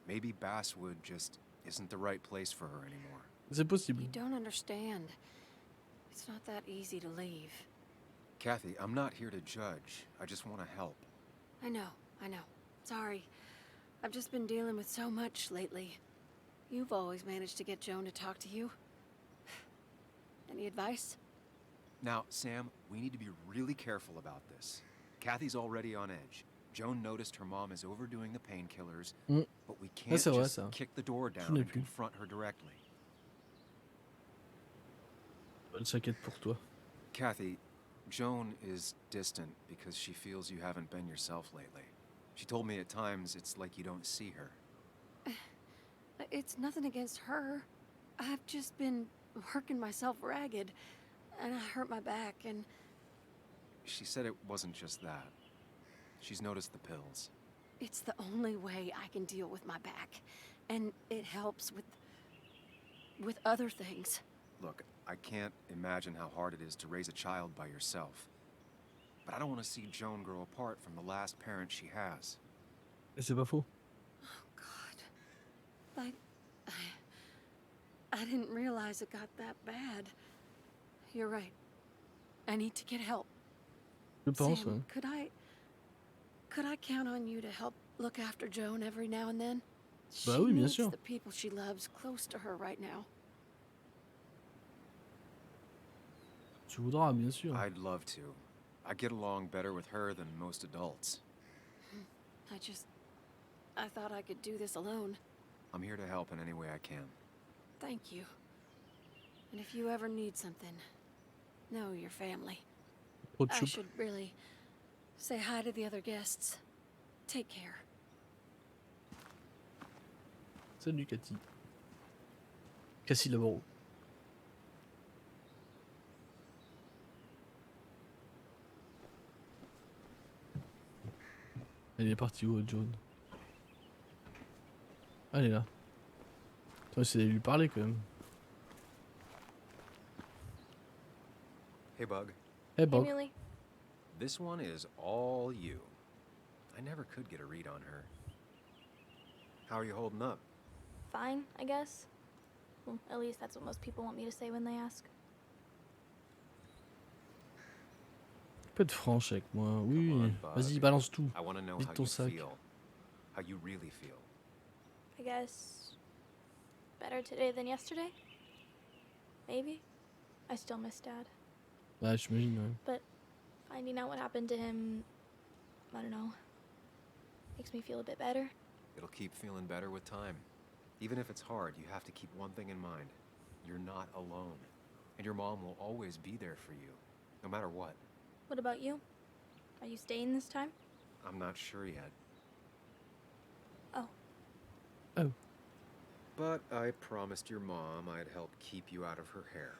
[SPEAKER 15] Maybe Basswood just isn't the right place for her anymore.
[SPEAKER 1] C'est possible.
[SPEAKER 19] You don't understand. It's not that easy to leave.
[SPEAKER 15] Kathy, I'm not here to judge. I just want to help.
[SPEAKER 19] I know. Sorry. I've just been dealing with so much lately. You've always managed to get Joan to talk to you. Any advice?
[SPEAKER 15] Now, Sam, we need to be really careful about this. Kathy's already on edge. Joan noticed her mom is overdoing the painkillers, but we can't
[SPEAKER 1] c'est vrai,
[SPEAKER 15] just
[SPEAKER 1] ça.
[SPEAKER 15] kick the door down
[SPEAKER 1] n'ai
[SPEAKER 15] and
[SPEAKER 1] plus.
[SPEAKER 15] confront her directly.
[SPEAKER 1] Elle s'inquiète pour toi.
[SPEAKER 15] Kathy, Joan is distant because she feels you haven't been yourself lately. She told me at times it's like you don't see her.
[SPEAKER 19] It's nothing against her. I've just been working myself ragged, and I hurt my back, and...
[SPEAKER 15] She said it wasn't just that. She's noticed the pills.
[SPEAKER 19] It's the only way I can deal with my back, and it helps with other things.
[SPEAKER 15] Look, I can't imagine how hard it is to raise a child by yourself. But I don't want to see Joan grow apart from the last parent she has.
[SPEAKER 1] Et c'est pas faux.
[SPEAKER 19] I didn't realize it got that bad. You're right. I need to get help.
[SPEAKER 1] Je pense,
[SPEAKER 19] Sam,
[SPEAKER 1] ouais.
[SPEAKER 19] could I count on you to help look after Joan every now and then?
[SPEAKER 1] Bah
[SPEAKER 19] She
[SPEAKER 1] oui, bien
[SPEAKER 19] needs
[SPEAKER 1] sûr.
[SPEAKER 19] the people she loves close to her right now.
[SPEAKER 1] Tu voudras, bien sûr.
[SPEAKER 15] I'd love to. I get along better with her than most adults.
[SPEAKER 19] I thought I could do this alone.
[SPEAKER 15] I'm here to help in any way I can.
[SPEAKER 19] Thank you. And if you ever need something, know your family. I should really say hi to the other guests. Take care.
[SPEAKER 1] Salut, Cathy. Cassie Lamoureux. Elle est partie où, Joan? Ah, elle est là. Attends, essayer de lui parler quand même.
[SPEAKER 15] Hey, Bug.
[SPEAKER 1] Hey, Bug.
[SPEAKER 11] Muley.
[SPEAKER 15] This one is all you. I never could get a read on her. How are you holding up?
[SPEAKER 11] Fine, I guess. Well, at least that's what most people want me to say when they ask.
[SPEAKER 1] Tu peux être franche avec moi. Oui,
[SPEAKER 15] Come on,
[SPEAKER 1] oui.
[SPEAKER 15] Bug.
[SPEAKER 1] Vas-y, balance tout.
[SPEAKER 15] I want to know
[SPEAKER 1] Vide
[SPEAKER 15] how
[SPEAKER 1] ton
[SPEAKER 15] you
[SPEAKER 1] sac.
[SPEAKER 15] feel. How you really feel.
[SPEAKER 11] I guess better today than yesterday? Maybe. I still miss Dad.
[SPEAKER 1] Ouais, j'imagine, ouais.
[SPEAKER 11] But finding out what happened to him, I don't know, makes me feel a bit better.
[SPEAKER 15] It'll keep feeling better with time. Even if it's hard, you have to keep one thing in mind. You're not alone. And your mom will always be there for you, no matter what.
[SPEAKER 11] What about you? Are you staying this time?
[SPEAKER 15] I'm not sure yet.
[SPEAKER 11] Oh.
[SPEAKER 1] Oh.
[SPEAKER 15] But I promised your mom I'd help keep you out of her hair.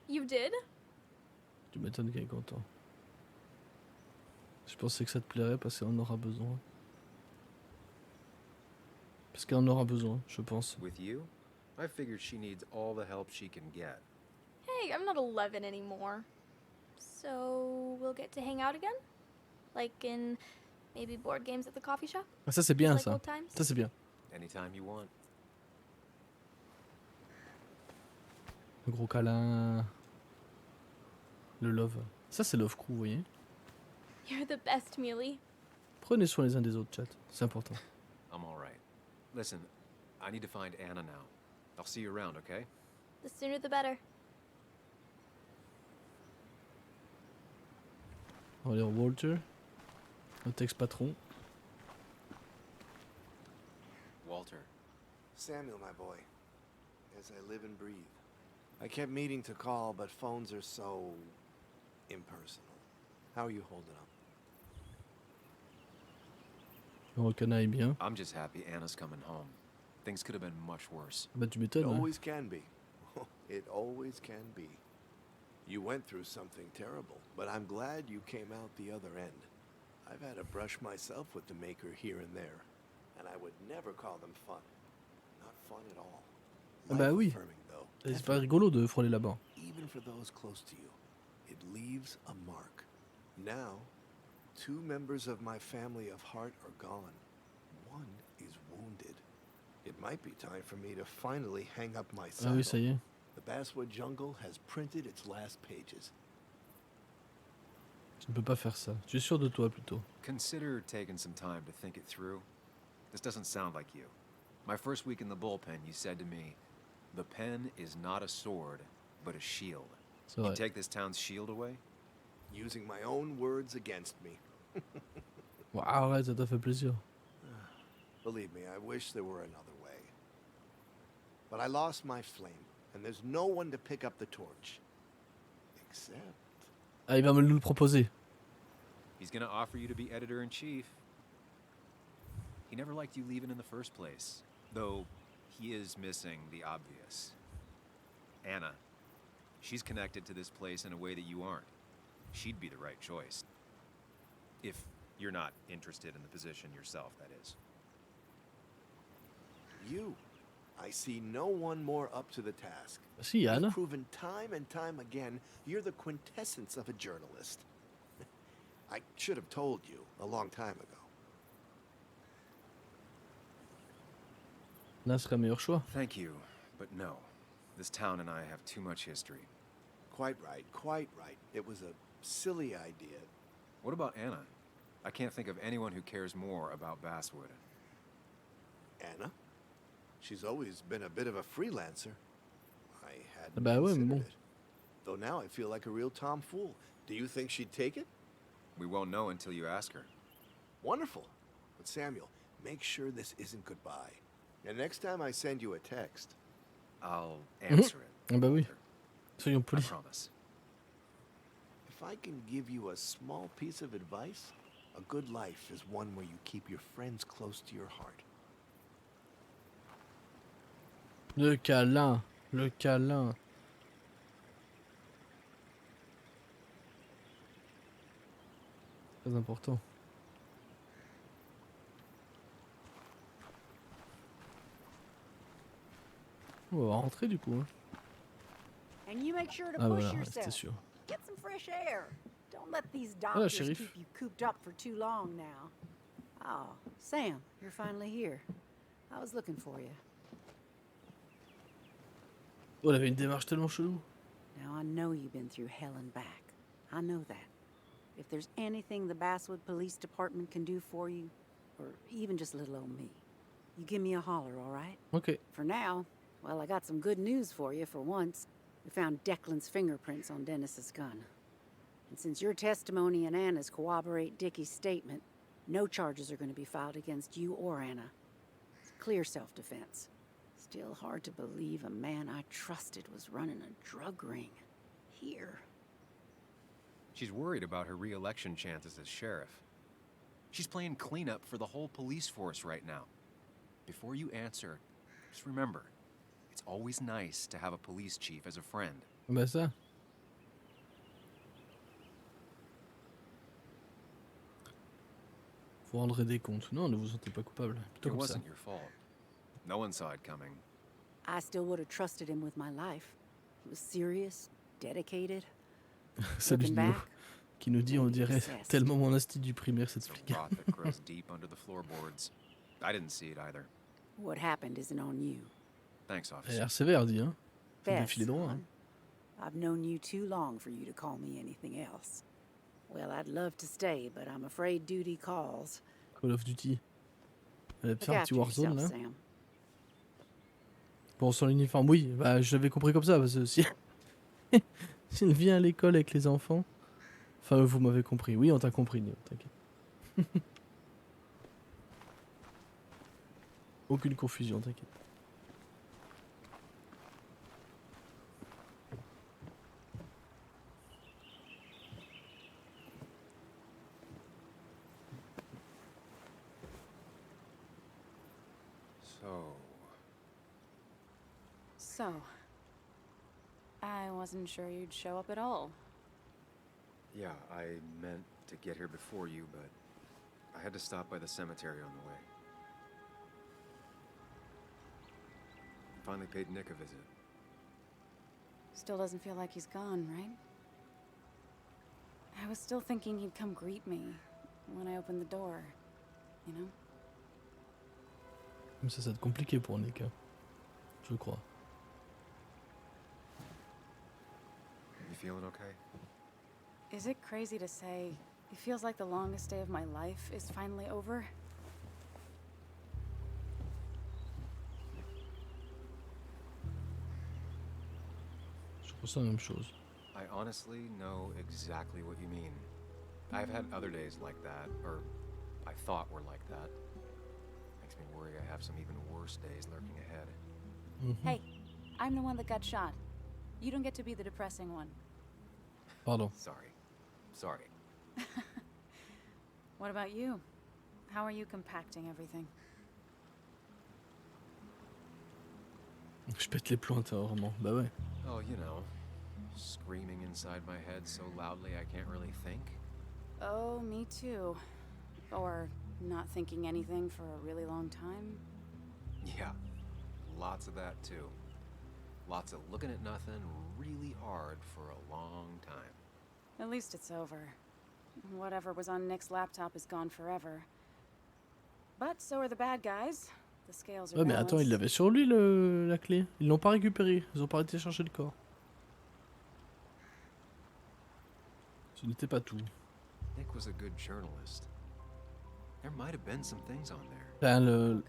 [SPEAKER 11] You did?
[SPEAKER 1] Tu m'étonnes qu'elle est content. Je pensais que ça te plairait parce qu'elle en aura besoin. Parce qu'elle en aura besoin, je pense.
[SPEAKER 15] With you, I figured she needs all the help she can get.
[SPEAKER 11] Hey, I'm not 11 anymore. So, we'll get to hang out again? Like in maybe board games at the coffee shop?
[SPEAKER 1] Ah, ça c'est bien
[SPEAKER 11] Like
[SPEAKER 1] ça.
[SPEAKER 11] old times?
[SPEAKER 1] Ça c'est bien.
[SPEAKER 3] Anytime you want.
[SPEAKER 1] Le gros câlin. Le love. Ça c'est love crew, vous voyez.
[SPEAKER 11] You're the best, Muley.
[SPEAKER 1] Prenez soin les uns des autres, chat. C'est important.
[SPEAKER 3] I'm all right. Listen, I need to find Anna now. I'll see you around, okay?
[SPEAKER 11] The sooner the better.
[SPEAKER 1] On va aller au Walter. Notre ex-patron.
[SPEAKER 3] Walter.
[SPEAKER 8] Samuel, my boy. As I live and breathe. I kept meaning to call, but phones are so impersonal. How are you holding up?
[SPEAKER 1] On recanaille bien.
[SPEAKER 3] I'm just happy Anna's coming home. Things could have been much worse.
[SPEAKER 1] Bah tu
[SPEAKER 8] It
[SPEAKER 1] m'étonnes. Hein.
[SPEAKER 8] always can be. It always can be. You went through something terrible, but I'm glad you came out the other end. I've had a brush myself with the Maker here and there, and I would never call them fun. Not fun at all.
[SPEAKER 1] Ah bah oui.
[SPEAKER 8] Life-affirming, though.
[SPEAKER 1] C'est pas rigolo de frôler là-bas.
[SPEAKER 8] Even for those close to you, it leaves a mark. Now, 2 members of my family of heart are gone. One is wounded. It might be time for me to finally hang up my
[SPEAKER 1] Ah
[SPEAKER 8] saddle.
[SPEAKER 1] oui, ça y est.
[SPEAKER 8] The Basswood Jungle has printed its last pages.
[SPEAKER 1] Tu ne peux pas faire ça. Tu es sûr de toi plutôt.
[SPEAKER 3] Consider taking some time to think it through. This doesn't sound like you. My first week in the bullpen, you said to me, the pen is not a sword, but a shield.
[SPEAKER 1] C'est
[SPEAKER 3] You
[SPEAKER 1] vrai.
[SPEAKER 3] take this town's shield away?
[SPEAKER 8] Using my own words against me.
[SPEAKER 1] Wow, arrête, ça t'a fait plaisir.
[SPEAKER 8] Believe me, I wish there were another way. But I lost my flame, and there's no one to pick up the torch. Except...
[SPEAKER 1] Ah, il va me le proposer.
[SPEAKER 3] He's gonna offer you to be editor-in-chief. He never liked you leaving in the first place, though he is missing the obvious. Anna. She's connected to this place in a way that you aren't. She'd be the right choice. If you're not interested in the position yourself, that is.
[SPEAKER 8] You. I see no one more up to the task.
[SPEAKER 1] Si, Anna.
[SPEAKER 8] You've proven time and time again you're the quintessence of a journalist. I should have told you a long time ago.
[SPEAKER 1] Là serait un meilleur choix.
[SPEAKER 3] Thank you, but no. This town and I have too much history.
[SPEAKER 8] Quite right, quite right. It was a silly idea.
[SPEAKER 3] What about Anna? I can't think of anyone who cares more about Basswood.
[SPEAKER 8] Anna? She's always been a bit of a freelancer. I hadn't
[SPEAKER 1] Bah ouais, mais
[SPEAKER 8] considered
[SPEAKER 1] bon.
[SPEAKER 8] it. Though now I feel like a real tomfool. Do you think she'd take it?
[SPEAKER 3] We won't know until you ask her.
[SPEAKER 8] Wonderful. But Samuel, make sure this isn't goodbye. And next time I send you a text,
[SPEAKER 3] I'll answer it.
[SPEAKER 1] Ah bah oui. Soyons
[SPEAKER 3] I
[SPEAKER 1] polis.
[SPEAKER 3] promise.
[SPEAKER 8] if I can give you a small piece of advice, a good life is one where you keep your friends close to your heart.
[SPEAKER 1] Le câlin. Le câlin. Très important. On va rentrer du coup. Hein.
[SPEAKER 20] And you make sure to
[SPEAKER 1] Ah
[SPEAKER 20] push
[SPEAKER 1] voilà, ouais,
[SPEAKER 20] yourself.
[SPEAKER 1] c'était sûr.
[SPEAKER 20] Get some fresh air. Don't let these
[SPEAKER 1] Ah,
[SPEAKER 20] doctors
[SPEAKER 1] shérif.
[SPEAKER 20] keep you cooped up for too long now. Oh, Sam, you're finally here. I was looking for you.
[SPEAKER 1] Oh, elle avait une démarche tellement chelou.
[SPEAKER 20] Now, I know you've been through hell and back. I know that. If there's anything the Basswood Police Department can do for you, or even just little old me, you give me a holler, all right?
[SPEAKER 1] Ok.
[SPEAKER 20] For now, well, I got some good news for you for once. We found Declan's fingerprints on Dennis's gun. And since your testimony and Anna's corroborate Dickie's statement, no charges are going to be filed against you or Anna. It's clear self-defense. Still hard to believe a man I trusted was running a drug ring. Here.
[SPEAKER 3] She's worried about her re-election chances as sheriff. She's playing cleanup for the whole police force right now. Before you answer, just remember, it's always nice to have a police chief as a friend.
[SPEAKER 1] Bah ça. Vous rendrez des comptes. Non, ne vous sentez pas coupable. Plutôt
[SPEAKER 3] It
[SPEAKER 1] comme ça.
[SPEAKER 3] wasn't your fault. No one saw it coming.
[SPEAKER 20] I still would have trusted him with my life. He was serious, dedicated.
[SPEAKER 1] Salut
[SPEAKER 20] Looking
[SPEAKER 1] Nino.
[SPEAKER 20] back,
[SPEAKER 1] Qui nous dit, on dirait tellement mon institut primaire cette
[SPEAKER 15] It's a
[SPEAKER 1] flic.
[SPEAKER 15] rot that grows deep under the floorboards. I didn't see it either.
[SPEAKER 20] What happened isn't on you.
[SPEAKER 15] Thanks,
[SPEAKER 1] Elle a
[SPEAKER 15] officer.
[SPEAKER 1] l'air sévère, dit, hein. Faut
[SPEAKER 20] Beth,
[SPEAKER 1] défiler droit, hein.
[SPEAKER 20] son, I've known you too long for you to call me anything else. Well, I'd love to stay, but I'm afraid duty calls.
[SPEAKER 1] Call of Duty. Elle a
[SPEAKER 20] Look
[SPEAKER 1] fait un petit
[SPEAKER 20] after
[SPEAKER 1] Warzone,
[SPEAKER 20] yourself,
[SPEAKER 1] là.
[SPEAKER 20] Sam.
[SPEAKER 1] Bon, sans l'uniforme, oui. Bah, je l'avais compris comme ça, parce que si... S'il vient à l'école avec les enfants... Enfin, vous m'avez compris. Oui, on t'a compris, Néo, t'inquiète. Aucune confusion, t'inquiète.
[SPEAKER 7] So, I wasn't sure you'd show up at all.
[SPEAKER 15] Yeah, I meant to get here before you, but I had to stop by the cemetery on the way. Finally paid Nick a visit.
[SPEAKER 7] Still doesn't feel like he's gone, right? I was still thinking he'd come greet me when I opened the door, you know?
[SPEAKER 1] Comme ça va être compliqué pour Nick, hein. Je crois.
[SPEAKER 15] You feeling okay?
[SPEAKER 7] Is it crazy to say it feels like the longest day of my life is finally over?
[SPEAKER 1] Je ressens la même chose.
[SPEAKER 15] I honestly know exactly what you mean. I've had other days like that, or I thought were like that. Makes me worry I have some even worse days lurking ahead.
[SPEAKER 7] Hey, I'm the one that got shot. You don't get to be the depressing one.
[SPEAKER 1] Pardon.
[SPEAKER 15] Sorry.
[SPEAKER 7] What about you? How are you compacting everything?
[SPEAKER 1] Je pète les plombs intérieurement. Bah ouais.
[SPEAKER 15] Oh, you know, screaming inside my head so loudly I can't really think.
[SPEAKER 7] Oh, me too. Or not thinking anything for a really long time.
[SPEAKER 15] Yeah, lots of that too. Lots of looking at nothing really hard for a long time.
[SPEAKER 7] At least it's over. Whatever was on Nick's laptop is gone forever. But so are the bad guys. The scales are
[SPEAKER 1] Ouais, mais attends, il l'avait sur lui, la clé. Ils l'ont pas récupéré. Ils ont pas été chercher le corps. Ce n'était pas tout.
[SPEAKER 15] Nick was a good journalist. There might have been some things on there.
[SPEAKER 1] Ben,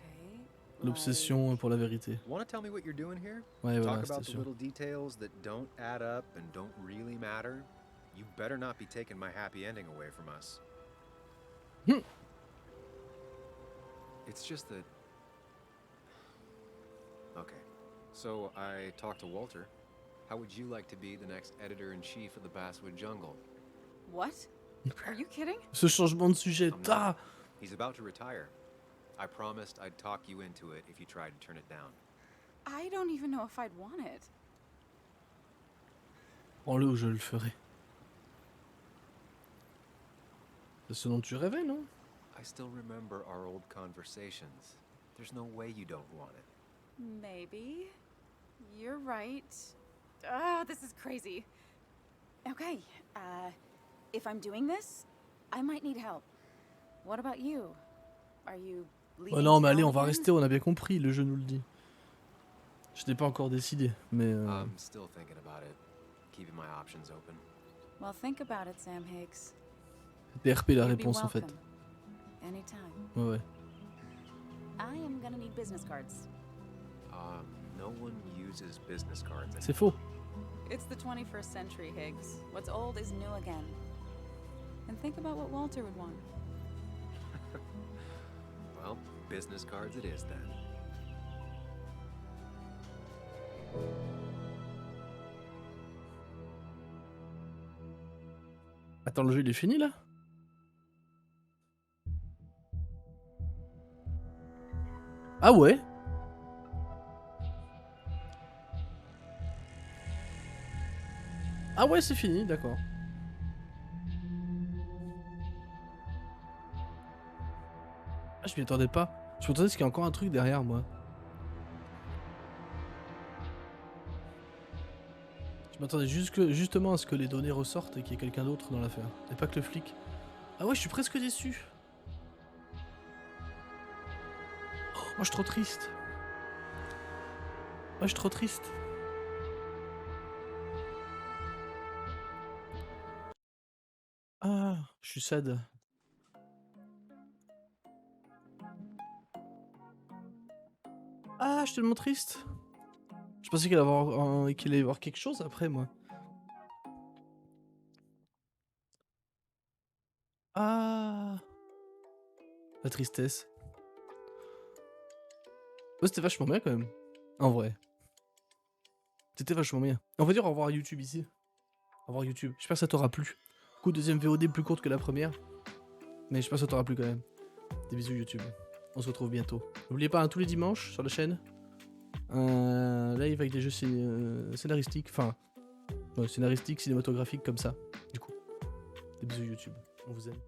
[SPEAKER 1] l'obsession pour la vérité.
[SPEAKER 15] Want to tell me what you're doing here?
[SPEAKER 1] Ouais, voilà,
[SPEAKER 15] Talk
[SPEAKER 1] c'était
[SPEAKER 15] about the
[SPEAKER 1] sûr.
[SPEAKER 15] little details that don't add up and don't really matter. You better not be taking my happy ending away from us. It's just that... Okay, so I talked to Walter. How would you like to be the next editor-in-chief of the Basswood Jungle?
[SPEAKER 7] What? Are you kidding?
[SPEAKER 1] Ce changement de sujet.
[SPEAKER 15] I'm not. He's about to retire. I promised I'd talk you into it if you tried to turn it down.
[SPEAKER 7] I don't even know if I'd want it.
[SPEAKER 1] Prends-le ou je le ferai. C'est ce dont tu rêvais, non?
[SPEAKER 15] I still remember our old conversations. There's no way you don't want it.
[SPEAKER 7] Maybe. You're right. Ah, this is crazy. Okay, if I'm doing this, I might need help. What about you? Are you leaving
[SPEAKER 1] Oh non, mais allez,
[SPEAKER 7] town
[SPEAKER 1] on va
[SPEAKER 7] again?
[SPEAKER 1] rester, on a bien compris, le jeu nous le dit. Je n'ai pas encore décidé, mais...
[SPEAKER 15] I'm still thinking about it. Keeping my options open.
[SPEAKER 7] Well, think about it, Sam Higgs.
[SPEAKER 1] DRP la
[SPEAKER 7] You'd be
[SPEAKER 1] réponse en fait.
[SPEAKER 7] welcome. Anytime.
[SPEAKER 1] Ouais, ouais.
[SPEAKER 7] I am gonna need business cards.
[SPEAKER 15] No one uses business cards
[SPEAKER 1] C'est faux.
[SPEAKER 7] It's the 21st century, Higgs. What's old is new again. And think about what Walter would want.
[SPEAKER 15] Well, business cards it is then.
[SPEAKER 1] Attends, le jeu il est fini là? Ah ouais? Ah ouais, c'est fini, d'accord. Ah, je m'y attendais pas. Je m'attendais à ce qu'il y ait encore un truc derrière moi. Je Attendez, justement à ce que les données ressortent et qu'il y ait quelqu'un d'autre dans l'affaire. Et pas que le flic. Ah ouais, je suis presque déçu. Oh, moi je suis trop triste. Moi je suis trop triste. Ah, je suis sad. Ah, je suis tellement triste. Je pensais qu'il allait y avoir quelque chose après, moi. Ah, la tristesse. Ouais, c'était vachement bien quand même. En vrai. C'était vachement bien. On va dire au revoir à YouTube ici. Au revoir YouTube. J'espère que ça t'aura plu. Du coup, deuxième VOD plus courte que la première. Mais j'espère que ça t'aura plu quand même. Des bisous YouTube. On se retrouve bientôt. N'oubliez pas, hein, tous les dimanches sur la chaîne, un live avec des jeux scénaristiques. Enfin, scénaristiques, cinématographiques comme ça. Du coup, des bisous YouTube. On vous aime.